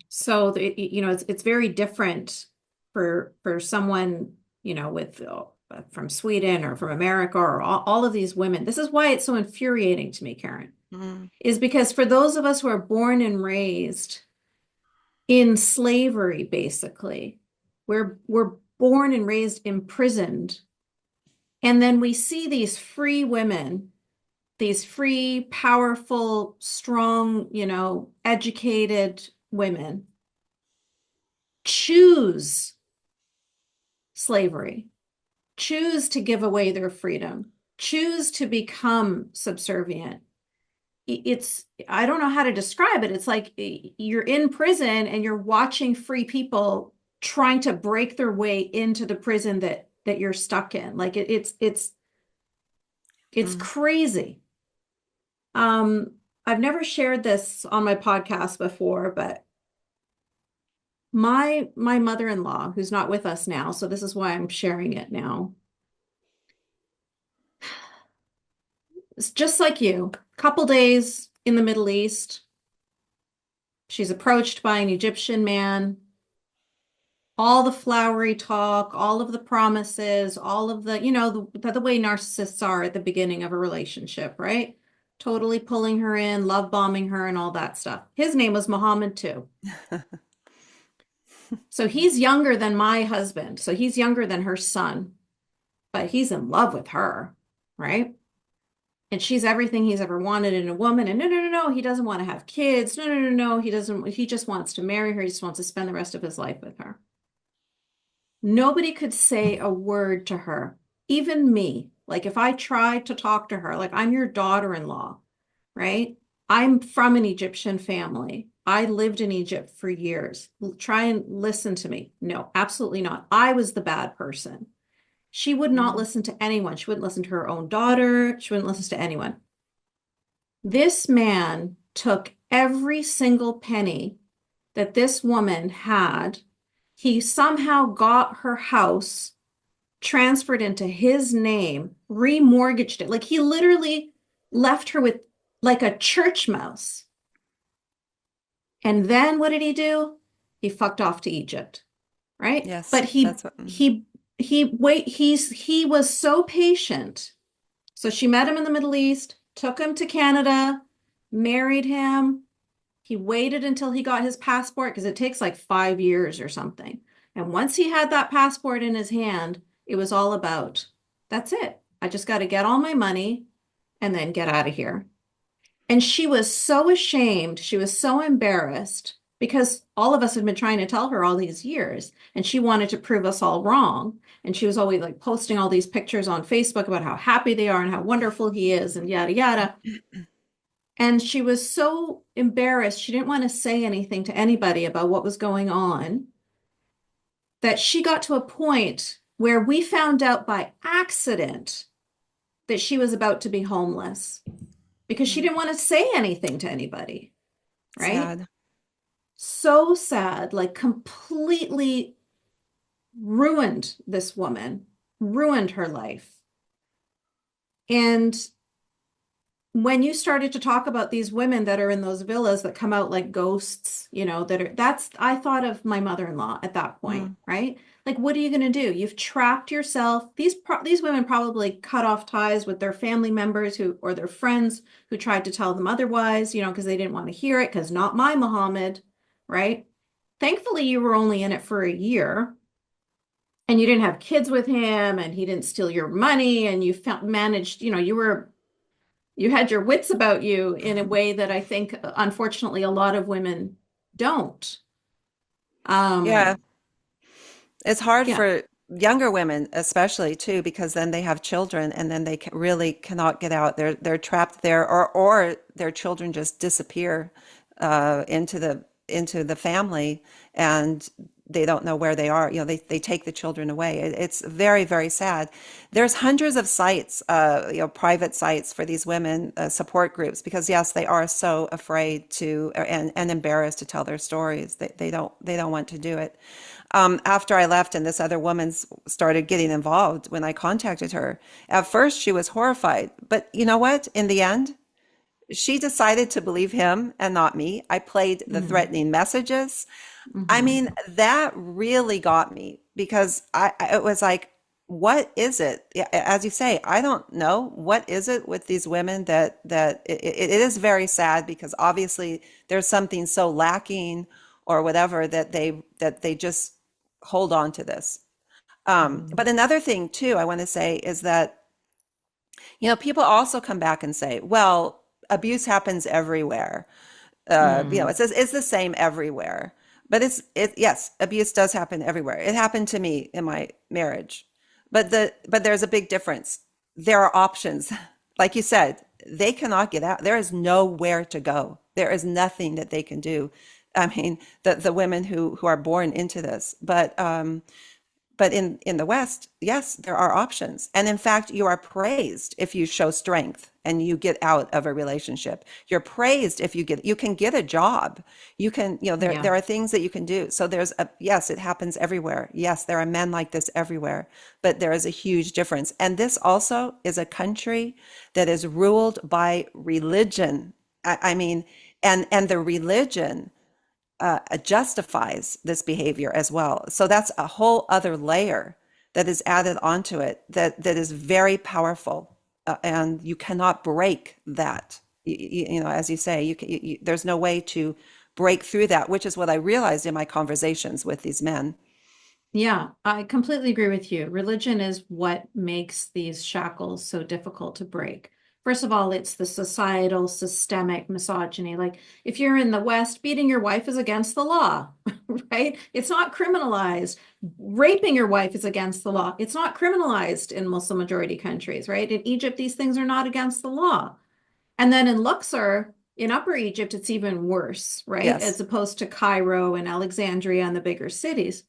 So, it's very different for someone, with from Sweden or from America or all of these women. This is why it's so infuriating to me, Karen, Mm, is because for those of us who are born and raised in slavery, basically, we're born and raised imprisoned. And then we see these free women, these free, powerful, strong, educated women choose slavery, choose to give away their freedom, choose to become subservient. I don't know how to describe it. It's like you're in prison and you're watching free people trying to break their way into the prison that you're stuck in. Like it's mm. crazy. Um, I've never shared this on my podcast before, but my mother-in-law, who's not with us now, so this is why I'm sharing it now. It's just like you, couple days in the Middle East. She's approached by an Egyptian man. All the flowery talk, all of the promises, all of the way narcissists are at the beginning of a relationship, right? Totally pulling her in, love bombing her, and all that stuff. His name was Mohammed too. So he's younger than my husband. So he's younger than her son, but he's in love with her, right? And she's everything he's ever wanted in a woman. And no, no, no, no, he doesn't want to have kids. No, no, no, no, he doesn't. He just wants to marry her. He just wants to spend the rest of his life with her. Nobody could say a word to her, even me. Like if I tried to talk to her, like I'm your daughter-in-law, right? I'm from an Egyptian family. I lived in Egypt for years. Try and listen to me. No, absolutely not. I was the bad person. She would not Mm. listen to anyone. She wouldn't listen to her own daughter. She wouldn't listen to anyone. This man took every single penny that this woman had. He somehow got her house transferred into his name, remortgaged it. Like he literally left her with like a church mouse. And then what did he do? He fucked off to Egypt, right? Yes, But he that's what. he he was so patient. So she met him in the Middle East, took him to Canada, married him. He waited until he got his passport because it takes like 5 years or something. And once he had that passport in his hand, it was all about, that's it. I just got to get all my money and then get out of here. And she was so ashamed. She was so embarrassed because all of us had been trying to tell her all these years, and she wanted to prove us all wrong. And she was always like posting all these pictures on Facebook about how happy they are and how wonderful he is and yada yada. And she was so embarrassed. She didn't want to say anything to anybody about what was going on, that she got to a point where we found out by accident that she was about to be homeless because she Mm. didn't want to say anything to anybody, right? Sad. So sad, like completely ruined this woman, ruined her life. And when you started to talk about these women that are in those villas that come out like ghosts, I thought of my mother-in-law at that point, Mm. right? Like, what are you going to do? You've trapped yourself. These women probably cut off ties with their family members or their friends who tried to tell them otherwise, because they didn't want to hear it, because not my Muhammad, right? Thankfully, you were only in it for a year and you didn't have kids with him and he didn't steal your money and managed, you had your wits about you in a way that I think, unfortunately, a lot of women don't. Yeah, Um, it's hard yeah, for younger women, especially too, because then they have children, and then they really cannot get out. They're trapped there, or their children just disappear into the family, and they don't know where they are. They take the children away. It's very, very sad. There's hundreds of sites, private sites for these women, support groups, because yes, they are so afraid to and embarrassed to tell their stories. They don't want to do it. After I left and this other woman started getting involved, when I contacted her, at first she was horrified. But you know what? In the end, she decided to believe him and not me. I played the mm, threatening messages. I hmm, mean, that really got me because it was like, what is it? Yeah, as you say, I don't know. What is it with these women that it is very sad because obviously there's something so lacking or whatever that they just hold on to this. But mm, another thing too, I want to say is that, people also come back and say, well, abuse happens everywhere. mm, It says it's the same everywhere. But yes, abuse does happen everywhere. It happened to me in my marriage. But there's a big difference. There are options. Like you said, they cannot get out. There is nowhere to go. There is nothing that they can do. I mean, the women who are born into this. But in the West, yes, there are options. And in fact, you are praised if you show strength and you get out of a relationship. You're praised if you can get a job. You can, yeah, there are things that you can do. So yes, it happens everywhere. Yes, there are men like this everywhere, but there is a huge difference. And this also is a country that is ruled by religion. I mean, and the religion justifies this behavior as well. So that's a whole other layer that is added onto it that is very powerful, and you cannot break that. As you say, there's no way to break through that, which is what I realized in my conversations with these men. yeah, I completely agree with you. Religion is what makes these shackles so difficult to break. first of all, it's the societal systemic misogyny. Like if you're in the West, beating your wife is against the law, right? It's not criminalized. Raping your wife is against the law. It's not criminalized in Muslim majority countries, right? In Egypt, these things are not against the law. And then in Luxor, in Upper Egypt, it's even worse, right? As Yes. opposed to Cairo and Alexandria and the bigger cities.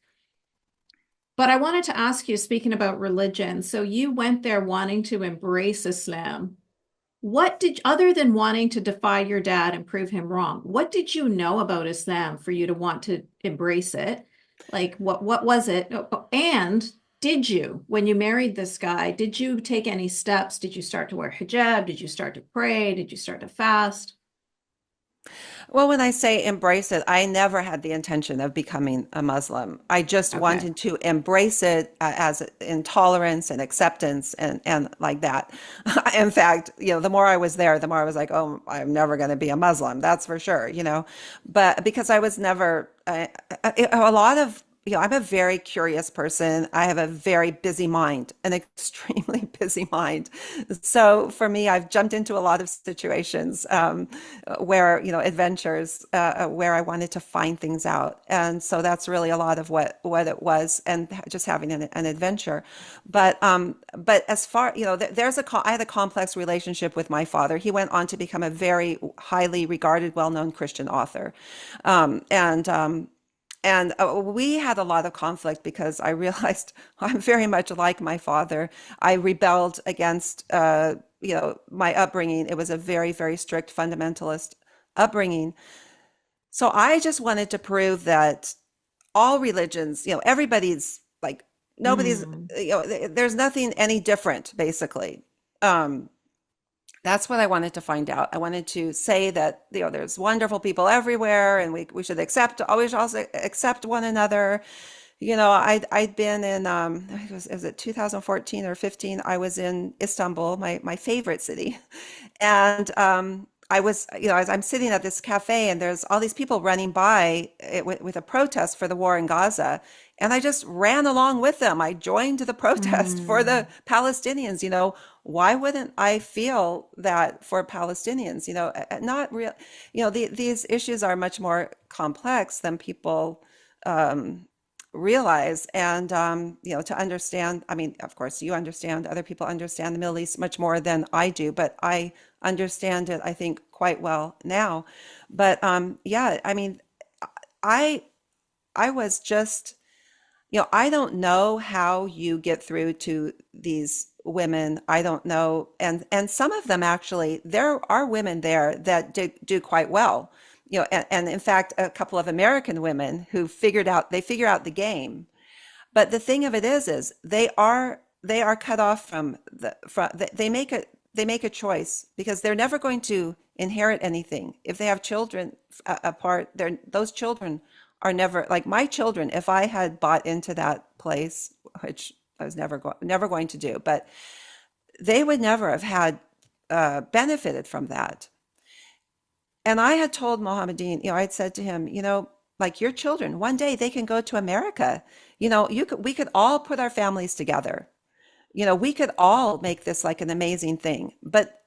But I wanted to ask you, speaking about religion, so you went there wanting to embrace Islam. What did, other than wanting to defy your dad and prove him wrong, what did you know about Islam for you to want to embrace it? Like, what was it? And did you, when you married this guy, did you take any steps? Did you start to wear hijab? Did you start to pray? Did you start to fast? Well, when I say embrace it, I never had the intention of becoming a Muslim. I just Okay. wanted to embrace it as intolerance and acceptance and like that. In fact, the more I was there, the more I was like, oh, I'm never going to be a Muslim. That's for sure. But because I was never, a lot of I'm a very curious person. I have a very busy mind, an extremely busy mind. So for me, I've jumped into a lot of situations where, adventures where I wanted to find things out. And so that's really a lot of what it was, and just having an adventure. But as far, I had a complex relationship with my father. He went on to become a very highly regarded, well-known Christian author. Um, and um, and we had a lot of conflict because I realized I'm very much like my father. I rebelled against, my upbringing. It was a very, very strict fundamentalist upbringing. So I just wanted to prove that all religions, everybody's like, nobody's, Mm, there's nothing any different, basically. Um, that's what I wanted to find out. I wanted to say that, there's wonderful people everywhere, and we should always also accept one another. I'd been in, was it 2014 or 15? I was in Istanbul, my favorite city. And I'm sitting at this cafe, and there's all these people running by with a protest for the war in Gaza. And I just ran along with them. I joined the protest for the mm, Palestinians. Why wouldn't I feel that for Palestinians? Not real, these issues are much more complex than people um, realize. And, to understand, I mean, of course, you understand, other people understand the Middle East much more than I do, but I understand it, I think, quite well now. But yeah, I mean, I I was just, I don't know how you get through to these women. I don't know. And some of them actually, there are women there that do quite well. And in fact, a couple of American women who they figure out the game. But the thing of it is they are cut off from they make a choice because they're never going to inherit anything. If they have children apart, those children are never like my children. If I had bought into that place, which I was never going to do, but they would never have had benefited from that. And I had told Mohammadine, I had said to him, like your children, one day they can go to America. We could all put our families together. We could all make this like an amazing thing. But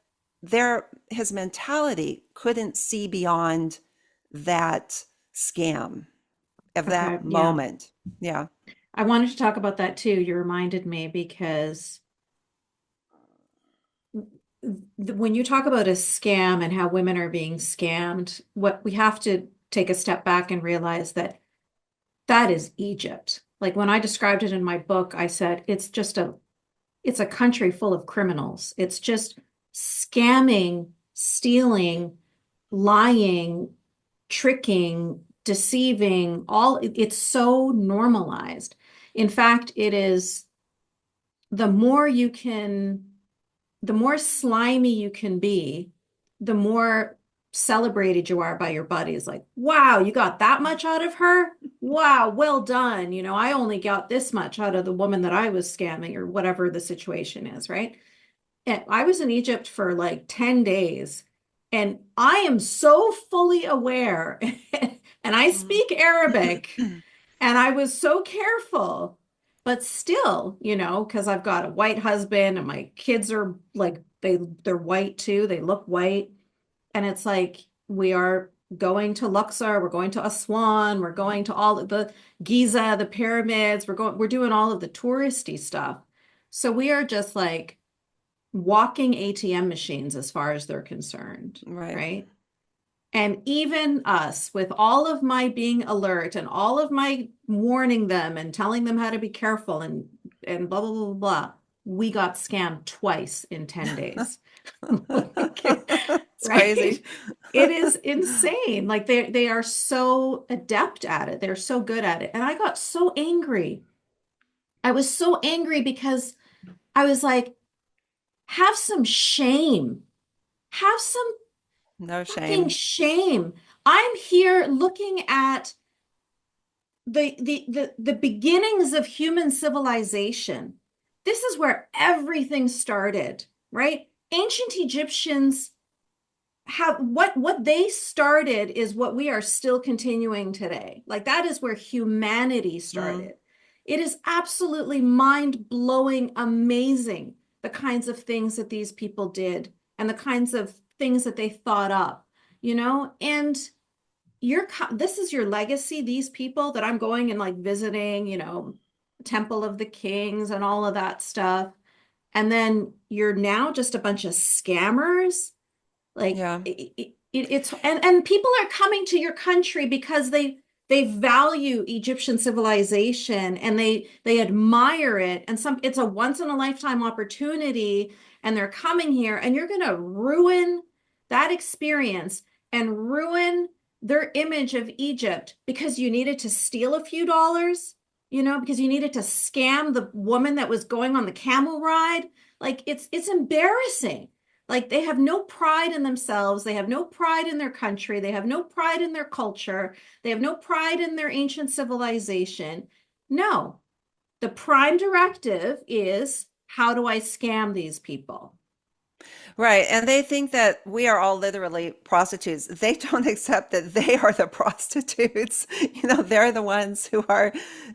his mentality couldn't see beyond that scam of okay. that Yeah. moment. Yeah. I wanted to talk about that too. You reminded me because when you talk about a scam and how women are being scammed, what we have to take a step back and realize that that is Egypt. Like when I described it in my book, I said it's a country full of criminals. It's just scamming, stealing, lying, tricking, deceiving, it's so normalized. In fact, it is the more you can the more slimy you can be, the more celebrated you are by your buddies. Like, wow, you got that much out of her? Wow, well done. I only got this much out of the woman that I was scamming or whatever the situation is, right? And I was in Egypt for like 10 days, and I am so fully aware, and I speak Arabic, and I was so careful, but still, because I've got a white husband and my kids are like they're white too. They look white. And it's like we are going to Luxor, we're going to Aswan, we're going to all of the Giza, the pyramids, we're doing all of the touristy stuff. So we are just like walking ATM machines as far as they're concerned, Right. right? And even us, with all of my being alert and all of my warning them and telling them how to be careful and blah blah blah blah, we got scammed twice in 10 days. Like, It's right? crazy. It is insane. Like they are so adept at it. They're so good at it. And I got so angry. I was so angry because I was like, have some shame. Have some No fucking shame. shame. I'm here looking at the beginnings of human civilization. This is where everything started, right? Ancient Egyptians have what they started is what we are still continuing today. Like that is where humanity Mm. started. It is absolutely mind-blowing, amazing the kinds of things that these people did and the kinds of things that they thought up, you know? And this is your legacy, these people that I'm going and like visiting, you know, Temple of the Kings and all of that stuff. And then you're now just a bunch of scammers. Like Yeah. it's and people are coming to your country because they value Egyptian civilization and they admire it, and some it's a once in a lifetime opportunity, and they're coming here and you're going to ruin that experience and ruin their image of Egypt because you needed to steal a few dollars, you know, because you needed to scam the woman that was going on the camel ride. Like it's embarrassing. Like they have no pride in themselves. They have no pride in their country. They have no pride in their culture. They have no pride in their ancient civilization. No, the prime directive is how do I scam these people? Right. And they think that we are all literally prostitutes. They don't accept that they are the prostitutes. They're the ones who are,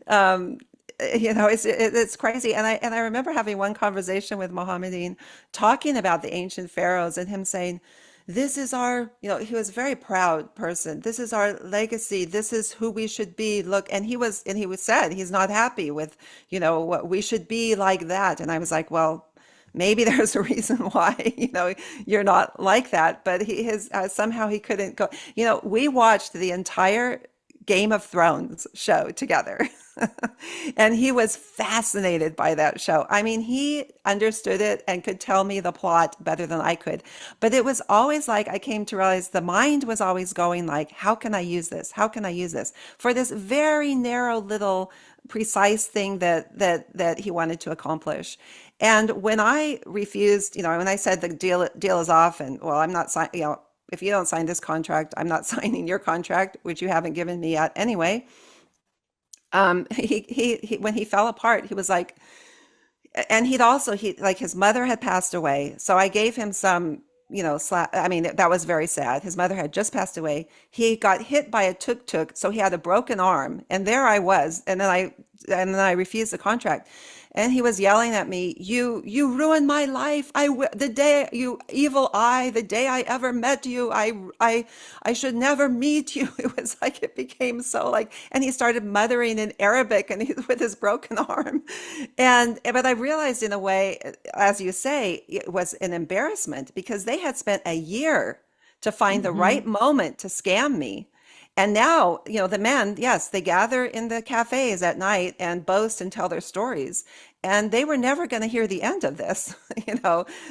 um, it's crazy. And I remember having one conversation with Mohammedan talking about the ancient pharaohs and him saying, this is our, he was a very proud person. This is our legacy. This is who we should be. Look, and he was said he's not happy with, what we should be like that. And I was like, well, maybe there's a reason why you're not like that, but somehow he couldn't go. We watched the entire Game of Thrones show together. And he was fascinated by that show. I mean, he understood it and could tell me the plot better than I could. But it was always like I came to realize the mind was always going like, how can I use this? How can I use this for this very narrow little precise thing that he wanted to accomplish? And when I refused, when I said the deal is off, and well, I'm not signing, if you don't sign this contract, I'm not signing your contract, which you haven't given me yet anyway. He when he fell apart, he was like, and he like his mother had passed away, so I gave him some, slap. I mean, that was very sad. His mother had just passed away. He got hit by a tuk-tuk, so he had a broken arm, and there I was, and then I refused the contract. And he was yelling at me, you ruined my life. The day you evil eye, the day I ever met you, I should never meet you. It was like it became so like, and he started muttering in Arabic and with his broken arm. But I realized in a way, as you say, it was an embarrassment because they had spent a year to find the right Mhm. moment to scam me. And now, the men, yes, they gather in the cafes at night and boast and tell their stories. And they were never going to hear the end of this,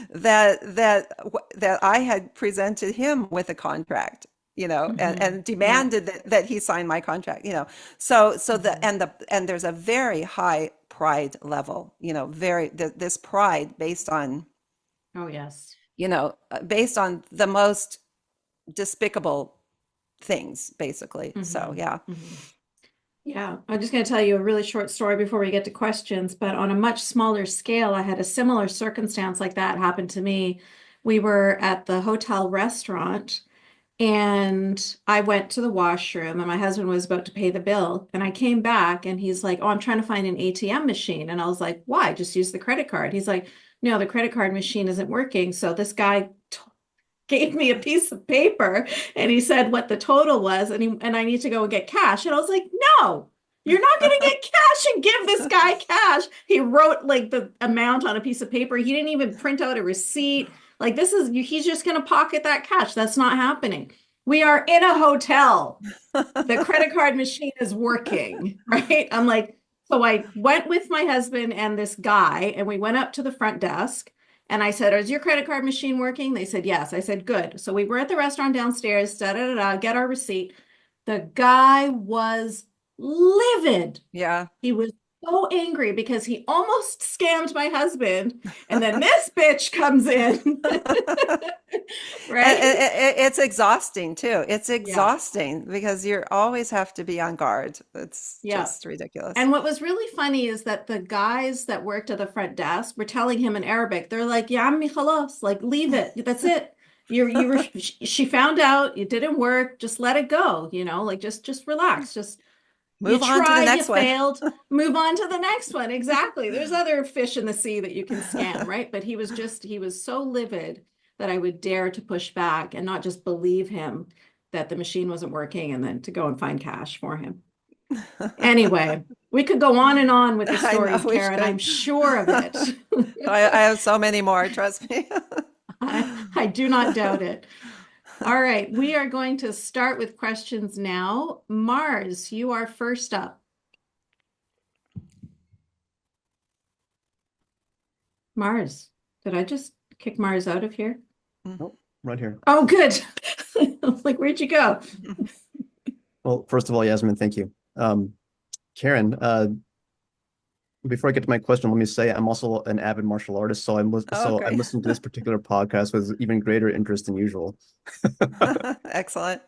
that I had presented him with a contract, and Yeah. demanded that he sign my contract, So Mhm. and there's a very high pride level, this pride Oh, yes. based on the most despicable things, basically. So Hmm. yeah. Hmm. Yeah, I'm just going to tell you a really short story before we get to questions, but on a much smaller scale, I had a similar circumstance like that happen to me. We were at the hotel restaurant And I went to the washroom and my husband was about to pay the bill. And I came back and he's like, "Oh, I'm trying to find an ATM machine." And I was like, "Why? Just use the credit card." He's like, "No, the credit card machine isn't working." So this guy gave me a piece of paper and he said what the total was and I need to go and get cash. And I was like, "No, you're not going to get cash and give this guy cash." He wrote like the amount on a piece of paper. He didn't even print out a receipt. Like he's just going to pocket that cash. That's not happening. We are in a hotel. The credit card machine is working, right? I'm like, so I went with my husband and this guy, and we went up to the front desk. And I said, "Is your credit card machine working?" They said, "Yes." I said, "Good." So we were at the restaurant downstairs, da da da da, get our receipt. The guy was livid. Yeah. He was so angry because he almost scammed my husband. And then this bitch comes in, And right? it's exhausting too. It's Yeah, exhausting because you always have to be on guard. It's yeah. just ridiculous. And what was really funny is that the guys that worked at the front desk were telling him in Arabic, they're like, "Ya ammi khalas, like leave it. That's it. You were she found out it didn't work. Just let it go, like just relax. Just you Move on to the tried, you next one. failed, move on to the next one." Exactly. There's other fish in the sea that you can scam, right? But he was so livid that I would dare to push back and not just believe him that the machine wasn't working and then to go and find cash for him. Anyway, we could go on and on with the I know stories, we Karen. I'm should. sure of it. I have so many more, trust me. I do not doubt it. All right, we are going to start with questions now. Mars, you are first up. Mars, did I just kick Mars out of here? Oh, right here. Oh, good. Like, where'd you go? Well, first of all, Yasmin, thank you. Karen, before I get to my question, let me say I'm also an avid martial artist, so Oh, I'm great. listening to this particular podcast with even greater interest than usual. Excellent.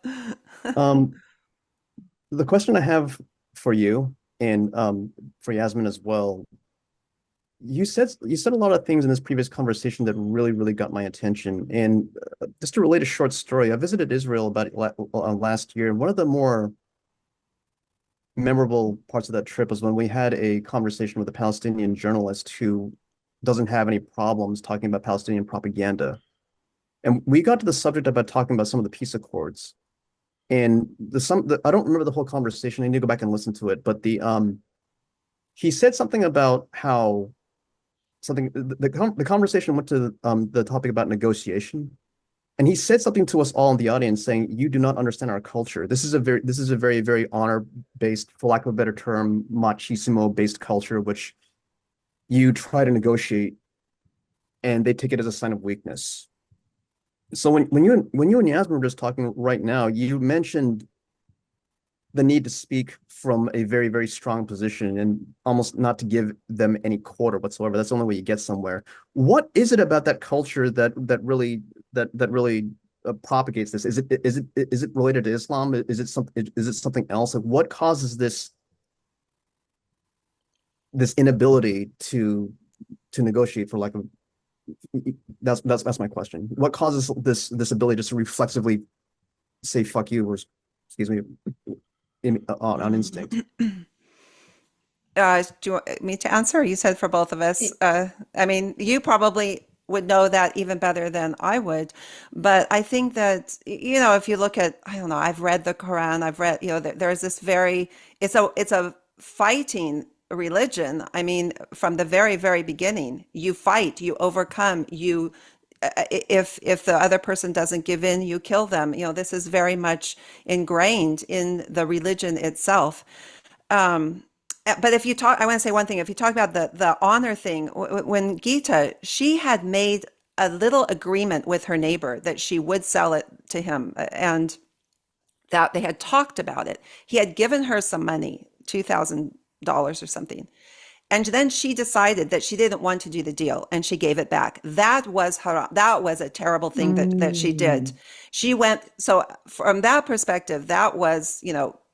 Um, the question I have for you and for Yasmin as well, you said a lot of things in this previous conversation that really got my attention. And just to relate a short story, I visited Israel about last year, and one of the more memorable parts of that trip was when we had a conversation with a Palestinian journalist who doesn't have any problems talking about Palestinian propaganda. And we got to the subject about talking about some of the peace accords. And I don't remember the whole conversation. I need to go back and listen to it. But he said something about how the conversation went to the topic about negotiation. And he said something to us all in the audience saying, "You do not understand our culture. This is a very honor-based, for lack of a better term, machismo-based culture, which you try to negotiate and they take it as a sign of weakness." So when you and Yasmin were just talking right now, you mentioned the need to speak from a very strong position and almost not to give them any quarter whatsoever. That's the only way you get somewhere. What is it about that culture that really propagates this? Is it related to Islam? Is it something else? Like what causes this inability to negotiate for like a that's my question. What causes this ability just to reflexively say fuck you or excuse me on instinct? Do you want me to answer? You said for both of us. I mean, you probably would know that even better than I would. But I think that, if you look at, I don't know, I've read the Quran, I've read, there's this it's a fighting religion. I mean, from the very beginning, you fight, you overcome, if the other person doesn't give in, you kill them. This is very much ingrained in the religion itself. Um, but if you talk, I want to say one thing. If you talk about the honor thing, when Gita, she had made a little agreement with her neighbor that she would sell it to him, and that they had talked about it. He had given her some money, $2,000 or something. And then she decided that she didn't want to do the deal and she gave it back. That was haram. That was a terrible thing that she did. Mm. She went, so from that perspective, that was,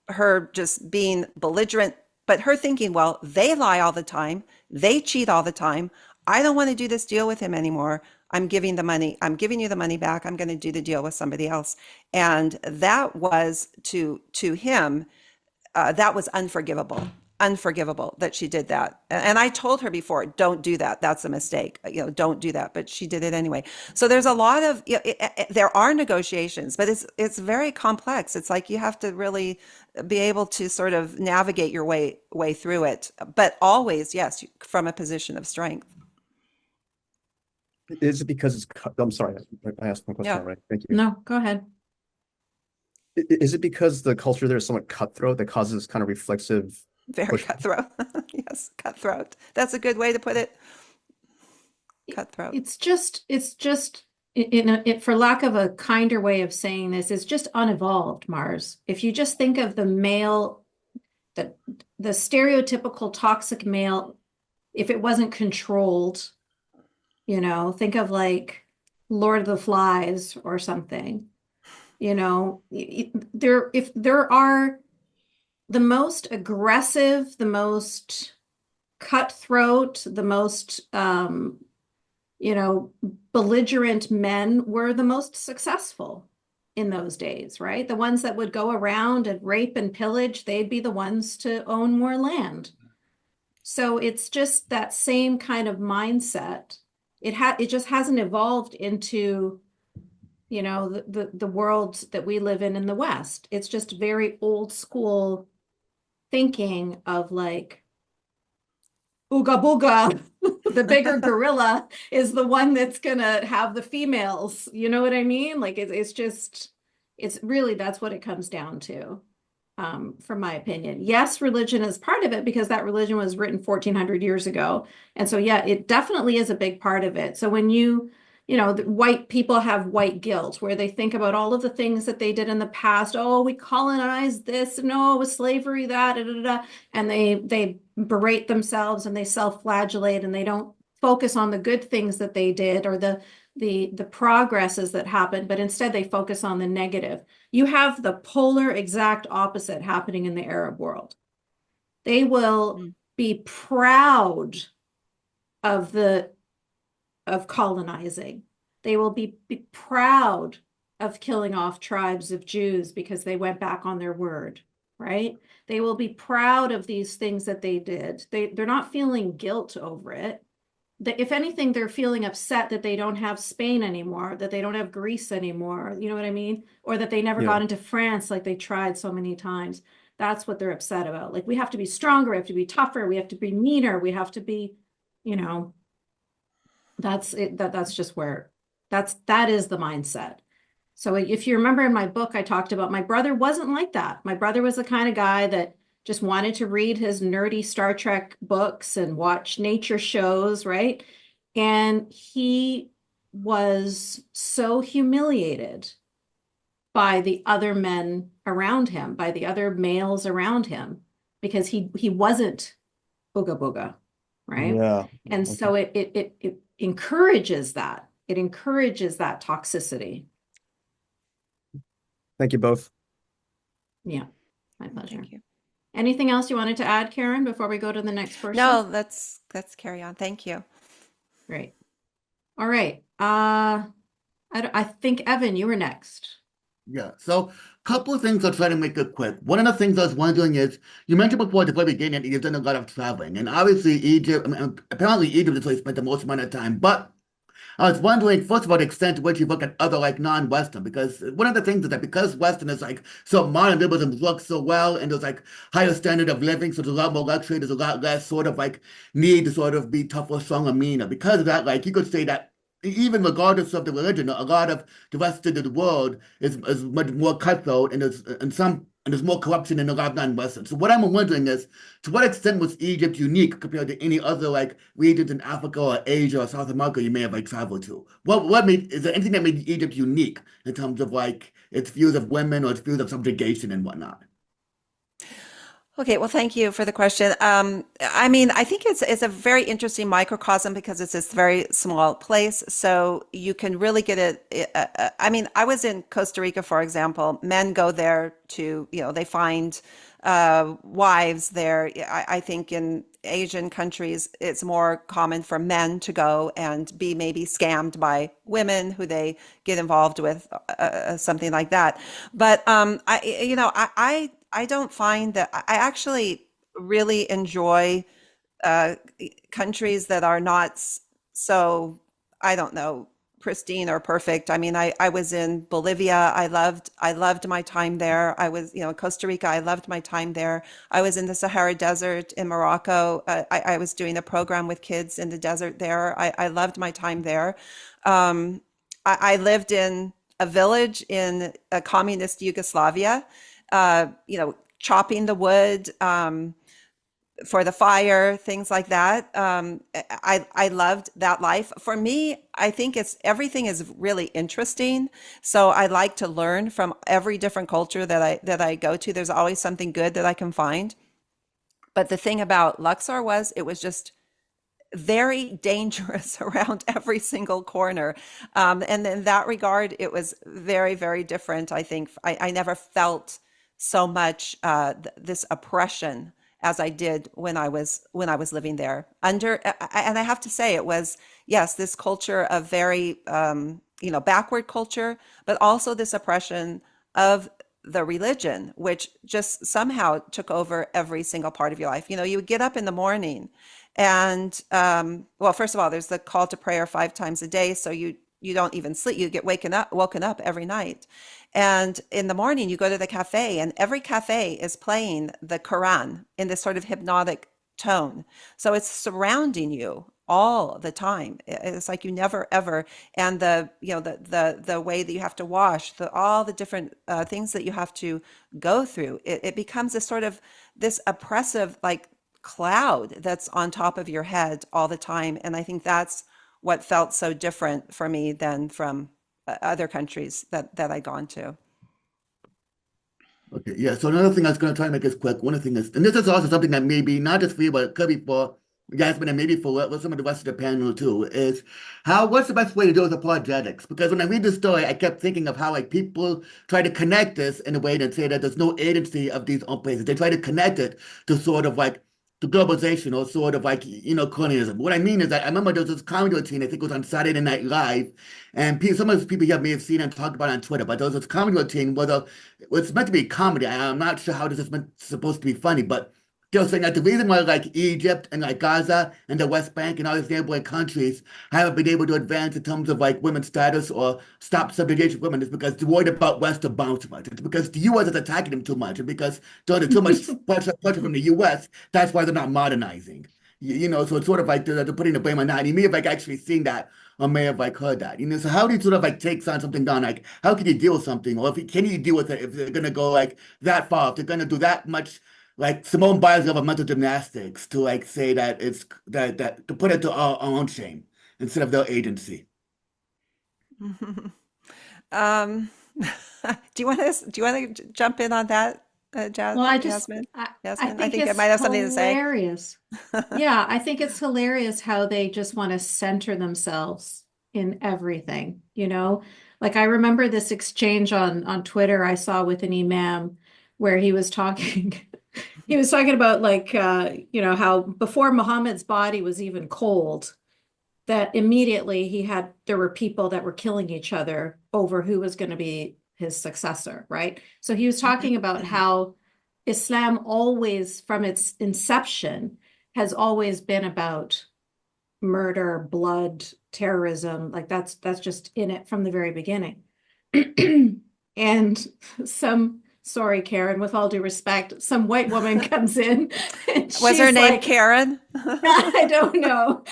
her just being belligerent, but her thinking, well, they lie all the time. They cheat all the time. I don't want to do this deal with him anymore. I'm giving you the money back. I'm going to do the deal with somebody else. And that was to him, that was unforgivable that she did that. And I told her before, don't do that. That's a mistake. Don't do that. But she did it anyway. So there's a lot of, there are negotiations, but it's very complex. It's like you have to really be able to sort of navigate your way through it. But always, yes, from a position of strength. Is it because it's I'm sorry, I asked my question Yeah. already. Thank you. No, go ahead. Is it because the culture there is somewhat cutthroat that causes this kind of reflexive Very push? cutthroat. Yes, cutthroat. That's a good way to put it. Cutthroat. It's just for lack of a kinder way of saying this, it's just unevolved, Mars. If you just think of the male, the stereotypical toxic male, if it wasn't controlled, think of like Lord of the Flies or something. If there are the most aggressive, the most cutthroat, the most belligerent men were the most successful in those days, right? The ones that would go around and rape and pillage, they'd be the ones to own more land. So it's just that same kind of mindset. It just hasn't evolved into the world that we live in the West. It's just very old school thinking of like, ooga booga, the bigger gorilla is the one that's gonna have the females. You know what I mean? Like it's really, that's what it comes down to, from my opinion. Yes, religion is part of it because that religion was written 1400 years ago. And so, yeah, it definitely is a big part of it. So when the white people have white guilt where they think about all of the things that they did in the past. Oh, we colonized this. No, it was slavery, that, da, da, da. And they berate themselves and they self-flagellate and they don't focus on the good things that they did or the progresses that happened, but instead they focus on the negative. You have the polar exact opposite happening in the Arab world. They will be proud of colonizing. They will be proud of killing off tribes of Jews because they went back on their word, right? They will be proud of these things that they did. They're not feeling guilt over it. If anything, they're feeling upset that they don't have Spain anymore, that they don't have Greece anymore, you know what I mean? Or that they never got into France like they tried so many times. That's what they're upset about. Like, we have to be stronger, we have to be tougher, we have to be meaner, we have to be, that's it. That's just where that is the mindset. So if you remember in my book, I talked about my brother wasn't like that. My brother was the kind of guy that just wanted to read his nerdy Star Trek books and watch nature shows, right? And he was so humiliated by the other men around him, by the other males around him, because he wasn't booga booga, right? Yeah. And so it encourages that. It encourages that toxicity. Thank you both. Yeah, my pleasure. Thank you. Anything else you wanted to add, Karen, before we go to the next person? No, let's carry on. Thank you. Great. All right. I think, Evan, you were next. Yeah, so a couple of things I'll try to make it quick. One of the things I was wondering is, you mentioned before at the very beginning that you've done a lot of traveling, and obviously Egypt, apparently Egypt is where you spent the most amount of time, but I was wondering, first of all, the extent to which you look at other, like, non-Western, because one of the things is that because Western is, like, so modern, liberalism works so well, and there's, like, higher standard of living, so there's a lot more luxury, there's a lot less sort of, like, need to sort of be tougher, stronger, meaner. Because of that, like, you could say that even regardless of the religion, a lot of the rest of the world is much more cutthroat, and there's more corruption in a lot of non-Western. So what I'm wondering is, to what extent was Egypt unique compared to any other like regions in Africa or Asia or South America you may have like traveled to? Is there anything that made Egypt unique in terms of like its views of women or its views of subjugation and whatnot? Okay, well, thank you for the question. I mean, I think it's a very interesting microcosm because it's this very small place, so you can really get it. I mean, I was in Costa Rica, for example. Men go there to, they find wives there. I think in Asian countries, it's more common for men to go and be maybe scammed by women who they get involved with, something like that. But I don't find that. I actually really enjoy uh, countries that are not so, I don't know, pristine or perfect. I mean, I was in Bolivia. I loved my time there. I was, Costa Rica. I loved my time there. I was in the Sahara Desert in Morocco. I was doing a program with kids in the desert there. I loved my time there. Um, I lived in a village in a communist Yugoslavia, chopping the wood, for the fire, things like that. I loved that life. For me, I think it's everything is really interesting. So I like to learn from every different culture that I go to. There's always something good that I can find. But the thing about Luxor was it was just very dangerous around every single corner. And in that regard, it was very, very different. I think I never felt so much this oppression as I did when I was living there. And I have to say, it was, yes, this culture of very backward culture, but also this oppression of the religion, which just somehow took over every single part of your life. You would get up in the morning and, well, first of all, there's the call to prayer 5 times a day. So you don't even sleep. You get woken up every night. And in the morning, you go to the cafe, and every cafe is playing the Quran in this sort of hypnotic tone. So it's surrounding you all the time. It's like you never ever, and the way that you have to wash, all the different things that you have to go through. It becomes this sort of this oppressive like cloud that's on top of your head all the time. And I think that's what felt so different for me than from other countries that I'd gone to. Okay, yeah. So another thing I was going to try to make this quick. One of the things, and this is also something that maybe not just for you, but it could be for Yasmin and maybe for some of the rest of the panel too, is what's the best way to deal with apologetics? Because when I read this story, I kept thinking of how like people try to connect this in a way that say that there's no agency of these own places. They try to connect it to sort of like to globalization or sort of like, colonialism. What I mean is that I remember there was this comedy routine, I think it was on Saturday Night Live, and some of the people here may have seen and talked about it on Twitter, but there was this comedy routine where it's meant to be a comedy. I'm not sure how this is supposed to be funny, but they're saying that the reason why like Egypt and like Gaza and the West Bank and all these neighboring countries haven't been able to advance in terms of like women's status or stop subjugation of women is because they're worried about Western bounce too much. It's because the US is attacking them too much and because they're under too much pressure from the US, that's why they're not modernizing. So it's sort of like they're putting the blame on that. And you may have like actually seen that or may have like heard that. So how do you sort of like take on something down? Like how can you deal with something? Or can you deal with it if they're gonna go like that far, if they're gonna do that much like Simone Biles level mental gymnastics to like say that it's that to put it to our own shame instead of their agency. Um, do you want to jump in on that, Well, Jasmine? I Jasmine, I think think I it's might have something to say. hilarious. Yeah, I think it's hilarious how they just want to center themselves in everything, you know? Like I remember this exchange on Twitter I saw with an imam where he was talking he was talking about like how before Muhammad's body was even cold, that immediately there were people that were killing each other over who was going to be his successor, right? So he was talking about how Islam always, from its inception, has always been about murder, blood, terrorism. Like that's just in it from the very beginning. And sorry, Karen, with all due respect, some white woman comes in and Was her she's name like, Karen? I don't know.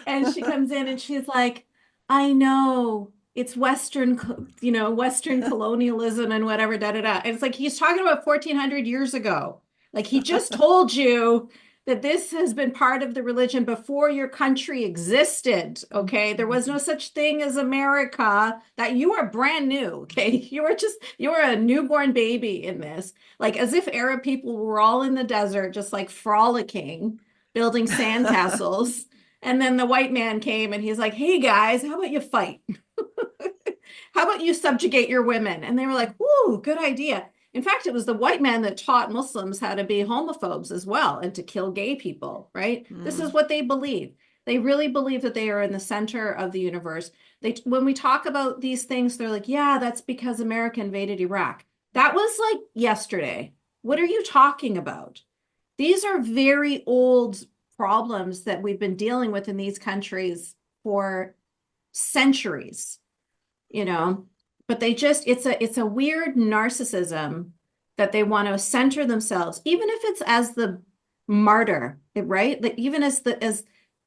And she comes in and she's like, I know it's Western colonialism and whatever, da da da. And it's like he's talking about 1400 years ago. Like he just told you that this has been part of the religion before your country existed. Okay. There was no such thing as America, that you are brand new. Okay. You are a newborn baby in this, like as if Arab people were all in the desert, just like frolicking, building sandcastles. And then the white man came and he's like, hey guys, how about you fight? How about you subjugate your women? And they were like, "Ooh, good idea." In fact, it was the white man that taught Muslims how to be homophobes as well and to kill gay people, right? This is what they believe. They really believe that they are in the center of the universe. When we talk about these things, they're like, yeah, that's because America invaded Iraq. That was like yesterday. What are you talking about? These are very old problems that we've been dealing with in these countries for centuries, you know, but it's a weird narcissism that they want to center themselves, even if it's as the martyr, right? Like even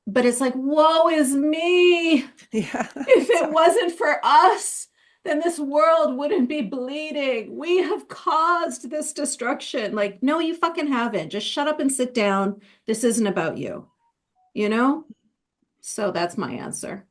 but it's like, woe is me. Yeah. If it wasn't for us, then this world wouldn't be bleeding. We have caused this destruction. Like, no, you fucking haven't. Just shut up and sit down. This isn't about you, you know? So that's my answer.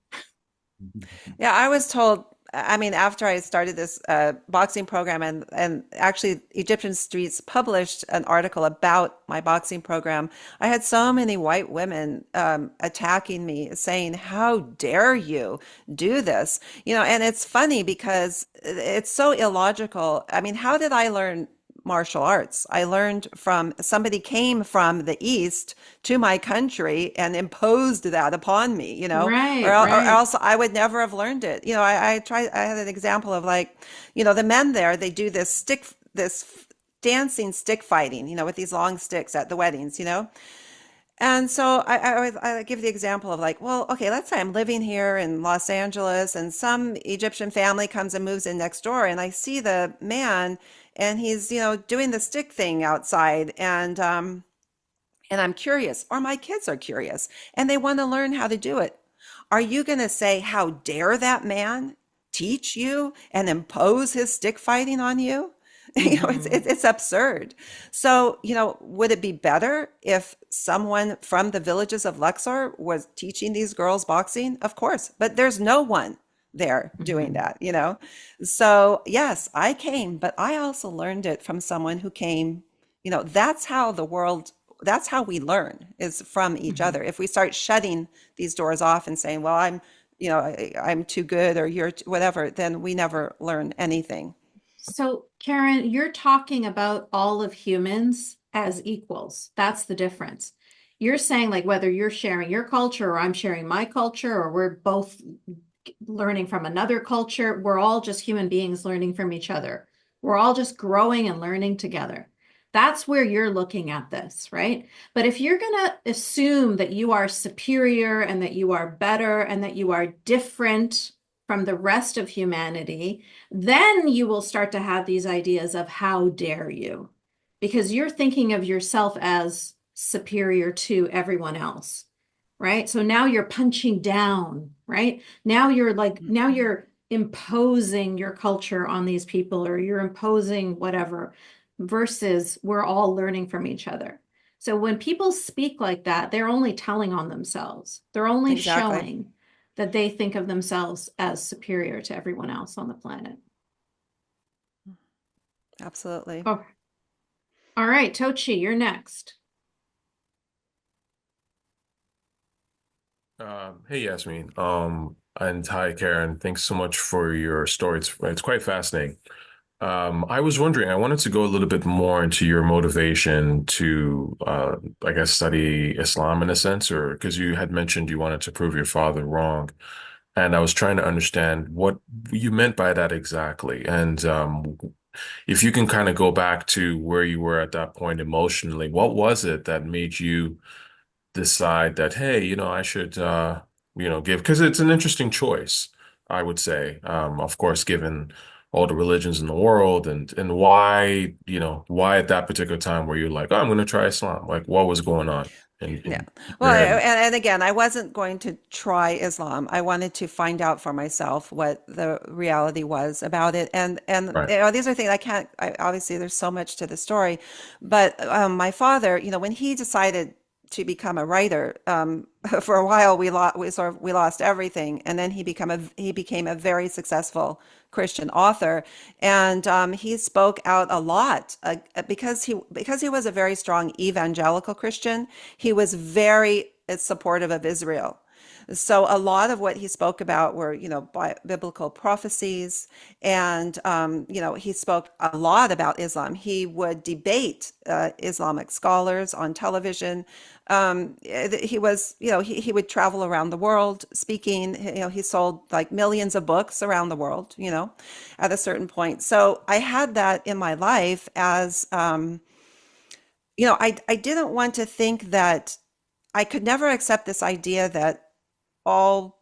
Yeah, I was told, I mean, after I started this boxing program, and actually Egyptian Streets published an article about my boxing program, I had so many white women attacking me, saying, how dare you do this? You know, and it's funny because it's so illogical. I mean, how did I learn martial arts? I learned from somebody came from the East to my country and imposed that upon me, you know, Right, or right. else I would never have learned it. You know, I had an example of like, you know, the men there, they do this dancing stick fighting, you know, with these long sticks at the weddings, you know. And so I give the example of like, well, okay, let's say I'm living here in Los Angeles and some Egyptian family comes and moves in next door and I see the man and he's, you know, doing the stick thing outside and I'm curious, or my kids are curious and they want to learn how to do it. Are you going to say, how dare that man teach you and impose his stick fighting on you? You know, it's absurd. So, you know, would it be better if someone from the villages of Luxor was teaching these girls boxing? Of course, but there's no one there doing that, you know? So, yes, I came, but I also learned it from someone who came, you know, that's how we learn is from each other. If we start shutting these doors off and saying, well, you know, I'm too good or whatever, then we never learn anything. So, Karen, you're talking about all of humans as equals. That's the difference. You're saying, like, whether you're sharing your culture or I'm sharing my culture, or we're both learning from another culture, we're all just human beings learning from each other. We're all just growing and learning together. That's where you're looking at this, right? But if you're going to assume that you are superior and that you are better and that you are different from the rest of humanity, then you will start to have these ideas of how dare you, because you're thinking of yourself as superior to everyone else, right? So now you're punching down, right? Now you're imposing your culture on these people, or you're imposing whatever, versus we're all learning from each other. So when people speak like that, they're only telling on themselves. They're only Exactly. showing that they think of themselves as superior to everyone else on the planet. Absolutely. Oh, all right, Tochi, you're next. Hey Yasmine, and hi Karen. Thanks so much for your story. It's quite fascinating. I was wondering, I wanted to go a little bit more into your motivation to, I guess, study Islam in a sense, or because you had mentioned you wanted to prove your father wrong, and I was trying to understand what you meant by that exactly, and if you can kind of go back to where you were at that point emotionally, what was it that made you decide that, hey, I should, give, because it's an interesting choice, I would say. Of course, given all the religions in the world and why at that particular time where you're like, oh, I'm going to try Islam. Like, what was going on Yeah. in Well, your head? and again, I wasn't going to try Islam. I wanted to find out for myself what the reality was about it. And Right. you know, these are things obviously there's so much to the story, but my father, you know, when he decided to become a writer. For a while, we lost everything, and then he became a very successful Christian author, and he spoke out a lot because he was a very strong evangelical Christian. He was very supportive of Israel. So a lot of what he spoke about were, biblical prophecies, and he spoke a lot about Islam. He would debate Islamic scholars on television. He was, he would travel around the world speaking. He sold like millions of books around the world, at a certain point. So I had that in my life as, I didn't want to think that I could never accept this idea that all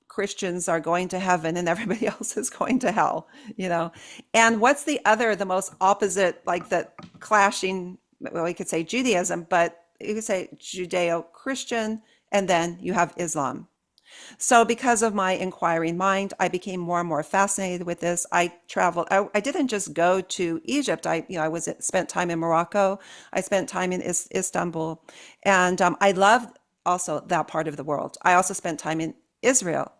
Christians are going to heaven and everybody else is going to hell, And what's the most opposite, like the clashing, well, we could say Judaism, but you could say Judeo-Christian, and then you have Islam. So because of my inquiring mind, I became more and more fascinated with this. I traveled. I didn't just go to Egypt. I spent time in Morocco. I spent time in Istanbul, and I loved also that part of the world. I also spent time in Israel.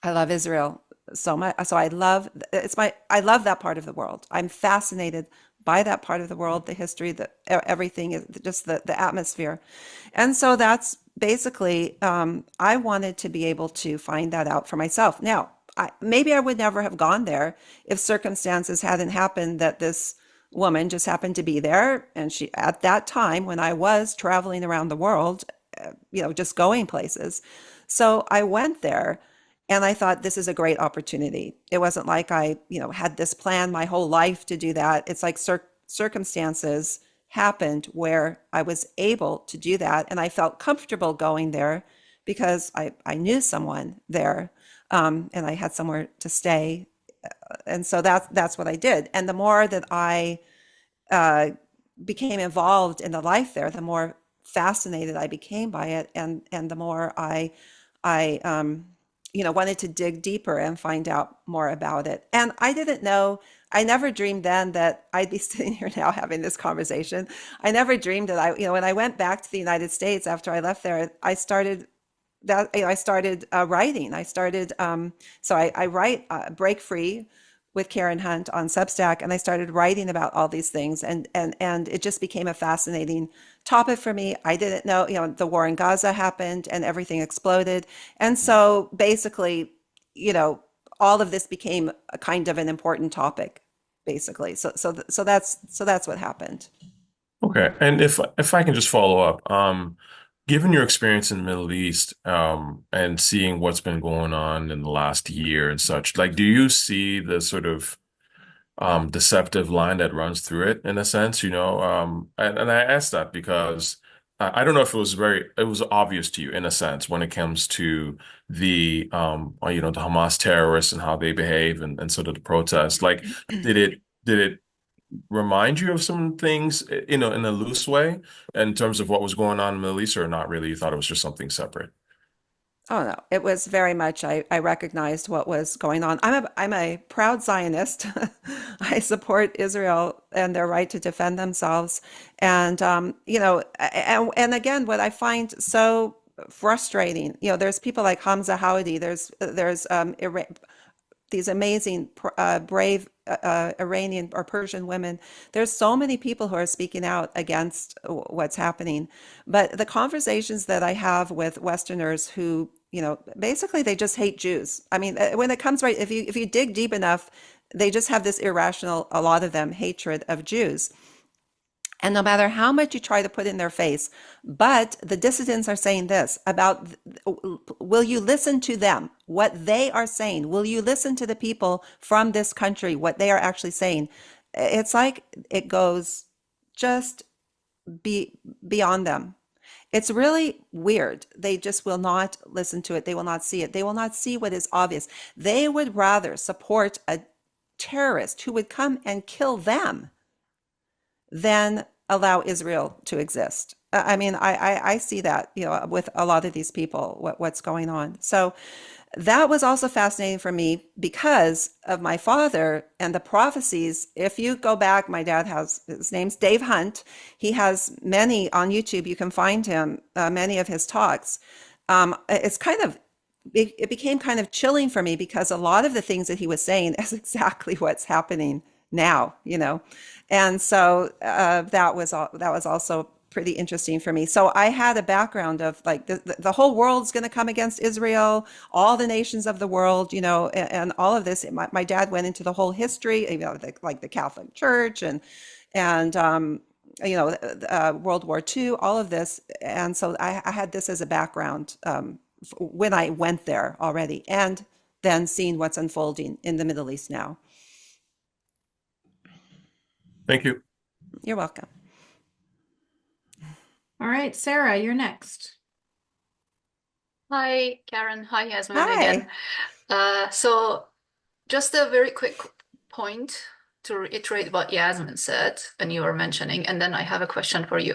I love Israel so much. So I love that part of the world. I'm fascinated by that part of the world, the history, everything is just the atmosphere. And so that's basically, I wanted to be able to find that out for myself. Now, maybe I would never have gone there if circumstances hadn't happened that this woman just happened to be there. And she, at that time when I was traveling around the world, just going places. So I went there and I thought, this is a great opportunity. It wasn't like I, had this plan my whole life to do that. It's like circumstances happened where I was able to do that. And I felt comfortable going there because I knew someone there, and I had somewhere to stay. And so that's what I did. And the more that I became involved in the life there, the more fascinated I became by it, and the more I wanted to dig deeper and find out more about it. And I didn't know, I never dreamed then that I'd be sitting here now having this conversation. I never dreamed that when I went back to the United States after I left there, I started writing. I write Break Free with Karen Hunt on Substack, and I started writing about all these things, and it just became a fascinating topic for me. I didn't know, the war in Gaza happened and everything exploded, and so basically, all of this became a kind of an important topic, basically. So that's what happened. Okay, and if I can just follow up, given your experience in the Middle East, and seeing what's been going on in the last year and such, like, do you see the sort of deceptive line that runs through it in a sense, and I asked that because I don't know if it was obvious to you in a sense when it comes to the Hamas terrorists and how they behave and sort of the protests. Like, did it remind you of some things, in a loose way in terms of what was going on in the Middle East, or not really? You thought it was just something separate? Oh no, it was very much, I recognized what was going on. I'm a proud Zionist. I support Israel and their right to defend themselves. And and again, what I find so frustrating, there's people like Hamza Howdy, there's these amazing, brave Iranian or Persian women. There's so many people who are speaking out against what's happening. But the conversations that I have with Westerners who, basically they just hate Jews. I mean, when it comes right, if you dig deep enough, they just have this irrational, a lot of them, hatred of Jews. And no matter how much you try to put in their face, but the dissidents are saying this about, will you listen to them, what they are saying? Will you listen to the people from this country, what they are actually saying? It's like it goes just beyond them. It's really weird. They just will not listen to it. They will not see it. They will not see what is obvious. They would rather support a terrorist who would come and kill them than allow Israel to exist. I mean, I see that, with a lot of these people, what's going on. So that was also fascinating for me because of my father and the prophecies. If you go back, my dad has, his name's Dave Hunt. He has many on YouTube. You can find him, many of his talks. It's kind of, it became kind of chilling for me because a lot of the things that he was saying is exactly what's happening now, you know. And so that was also pretty interesting for me. So I had a background of like the whole world's going to come against Israel, all the nations of the world, you know, and all of this. My dad went into the whole history, you know, like the Catholic Church and you know, World War II, all of this. And so I had this as a background when I went there already, and then seeing what's unfolding in the Middle East now. Thank you. You're welcome. All right, Sarah, you're next. Hi, Karen. Hi, Yasmin Hi. again. So just a very quick point to reiterate what Yasmin said and you were mentioning, and then I have a question for you.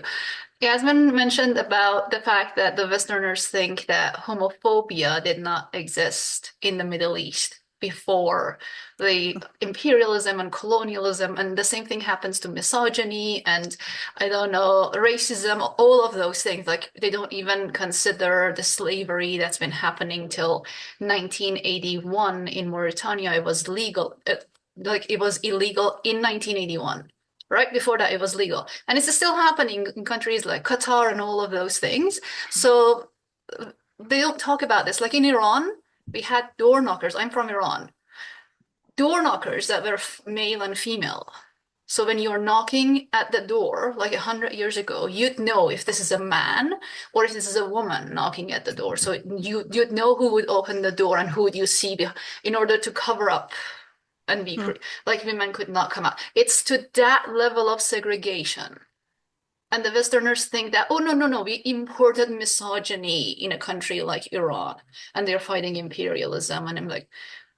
Yasmin mentioned about the fact that the Westerners think that homophobia did not exist in the Middle East before the imperialism and colonialism, and the same thing happens to misogyny and I don't know, racism, all of those things. Like they don't even consider the slavery that's been happening till 1981 in Mauritania. It was legal, like it was illegal in 1981. Right before that, it was legal. And it's still happening in countries like Qatar and all of those things. So they don't talk about this. Like in Iran, we had door knockers. I'm from Iran. Door knockers that were male and female. So when you're knocking at the door, like 100 years ago, you'd know if this is a man or if this is a woman knocking at the door. So you'd know who would open the door and who would you see in order to cover up and be free. Like women could not come out. It's to that level of segregation. And the Westerners think that, oh, no, we imported misogyny in a country like Iran and they're fighting imperialism. And I'm like,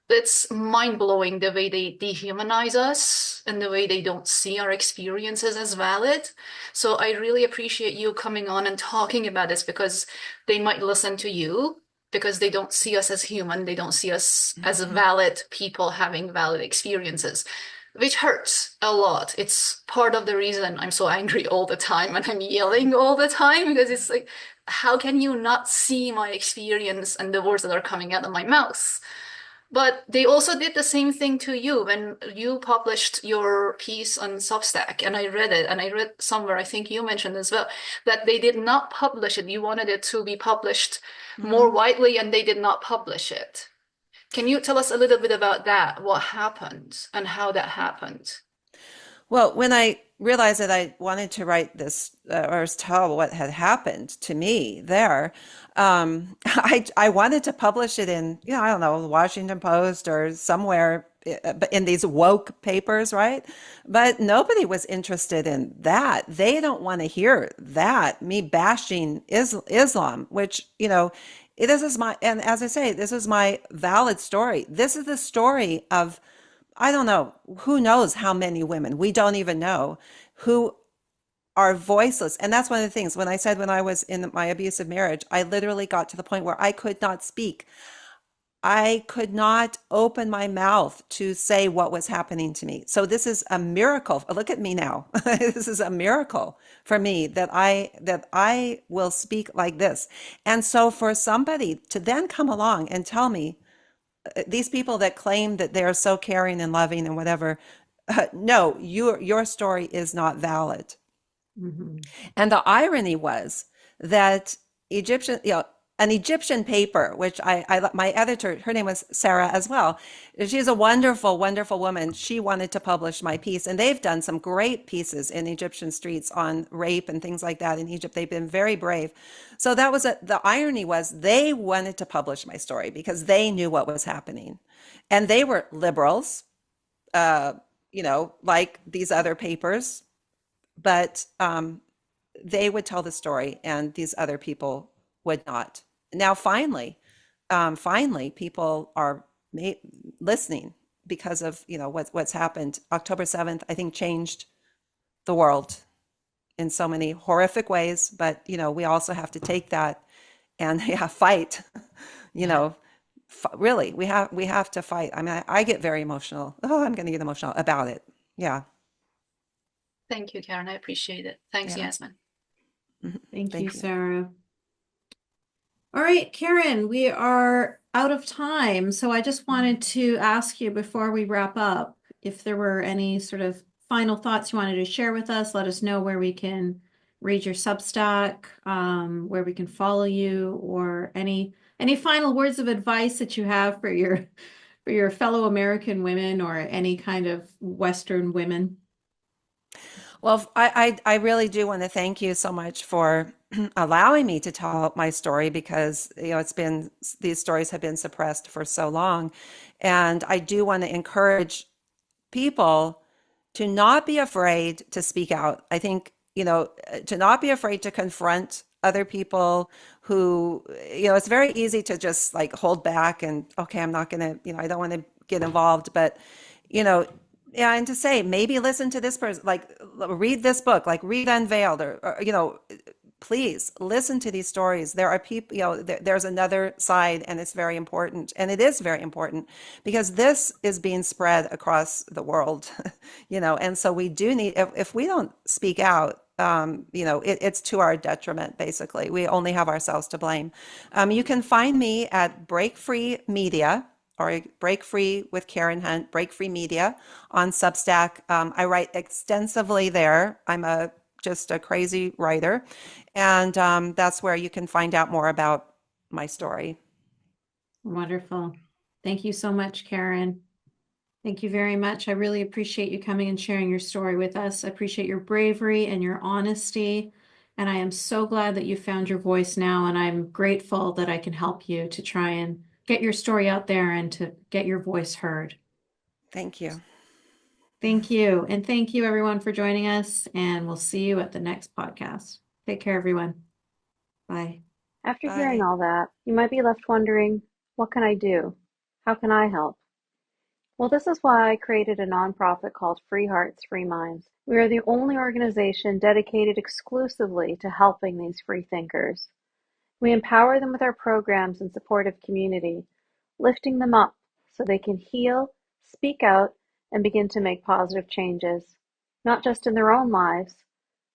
it's mind-blowing the way they dehumanize us and the way they don't see our experiences as valid. So I really appreciate you coming on and talking about this because they might listen to you because they don't see us as human. They don't see us as valid people having valid experiences, which hurts a lot. It's part of the reason I'm so angry all the time and I'm yelling all the time because it's like, how can you not see my experience and the words that are coming out of my mouth? But they also did the same thing to you when you published your piece on Substack, and I read it, and I read somewhere, I think you mentioned as well, that they did not publish it. You wanted it to be published more widely, and they did not publish it. Can you tell us a little bit about that? What happened and how that happened? Well, when I realized that I wanted to write this or tell what had happened to me there, I wanted to publish it in, you know, I don't know, the Washington Post or somewhere in these woke papers, right? But nobody was interested in that. They don't want to hear that, me bashing Islam, which, you know, this is my, and as I say, this is my valid story. This is the story of, I don't know, who knows how many women, we don't even know, who are voiceless. And that's one of the things, when I said when I was in my abusive marriage, I literally got to the point where I could not speak. I could not open my mouth to say what was happening to me. So this is a miracle. Look at me now. This is a miracle for me that I will speak like this. And so for somebody to then come along and tell me, these people that claim that they're so caring and loving and whatever, no, your story is not valid. And the irony was that an Egyptian paper, which my editor, her name was Sarah as well. She's a wonderful, wonderful woman. She wanted to publish my piece, and they've done some great pieces in Egyptian streets on rape and things like that in Egypt. They've been very brave. So that was the irony was they wanted to publish my story because they knew what was happening, and they were liberals, you know, like these other papers, but they would tell the story, and these other people would not. Now, finally, people are listening because of, you know, what's happened. October 7th, I think, changed the world in so many horrific ways. But, you know, we also have to take that and fight, you know, really, we have to fight. I mean, I get very emotional. Oh, I'm going to get emotional about it. Yeah. Thank you, Karen. I appreciate it. Thanks, Yeah. Yasmin. Thank you, Thank you. Sarah. All right, Karen, we are out of time. So I just wanted to ask you before we wrap up, if there were any sort of final thoughts you wanted to share with us. Let us know where we can read your Substack, where we can follow you, or any final words of advice that you have for your fellow American women or any kind of Western women. Well, I really do want to thank you so much for allowing me to tell my story, because these stories have been suppressed for so long. And I do want to encourage people to not be afraid to speak out. I think, to not be afraid to confront other people who, it's very easy to just like hold back and, okay, I'm not going to, I don't want to get involved. But, you know, yeah, and to say, maybe listen to this person, like read this book, like read Unveiled, or please listen to these stories. There are people, there's another side, and it's very important. And it is very important because this is being spread across the world, and so we do need, if we don't speak out, it's to our detriment, basically. We only have ourselves to blame. You can find me at Break Free Media, or Break Free with Karen Hunt, Break Free Media on Substack. I write extensively there. I'm just a crazy writer. And that's where you can find out more about my story. Wonderful. Thank you so much, Karen. Thank you very much. I really appreciate you coming and sharing your story with us. I appreciate your bravery and your honesty. And I am so glad that you found your voice now. And I'm grateful that I can help you to try and get your story out there and to get your voice heard. Thank you. Thank you. And thank you, everyone, for joining us. And we'll see you at the next podcast. Take care, everyone. Bye. After Bye. hearing all that, you might be left wondering, what can I do? How can I help? Well, this is why I created a nonprofit called Free Hearts, Free Minds. We are the only organization dedicated exclusively to helping these free thinkers. We empower them with our programs and supportive community, lifting them up so they can heal, speak out, and begin to make positive changes, not just in their own lives,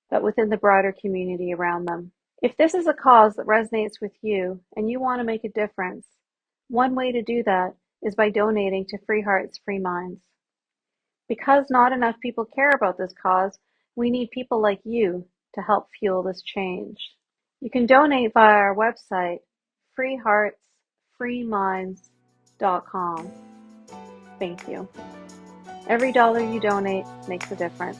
but within the broader community around them. If this is a cause that resonates with you and you want to make a difference, one way to do that is by donating to Free Hearts, Free Minds. Because not enough people care about this cause, we need people like you to help fuel this change. You can donate via our website, freeheartsfreeminds.com. Thank you. Every dollar you donate makes a difference.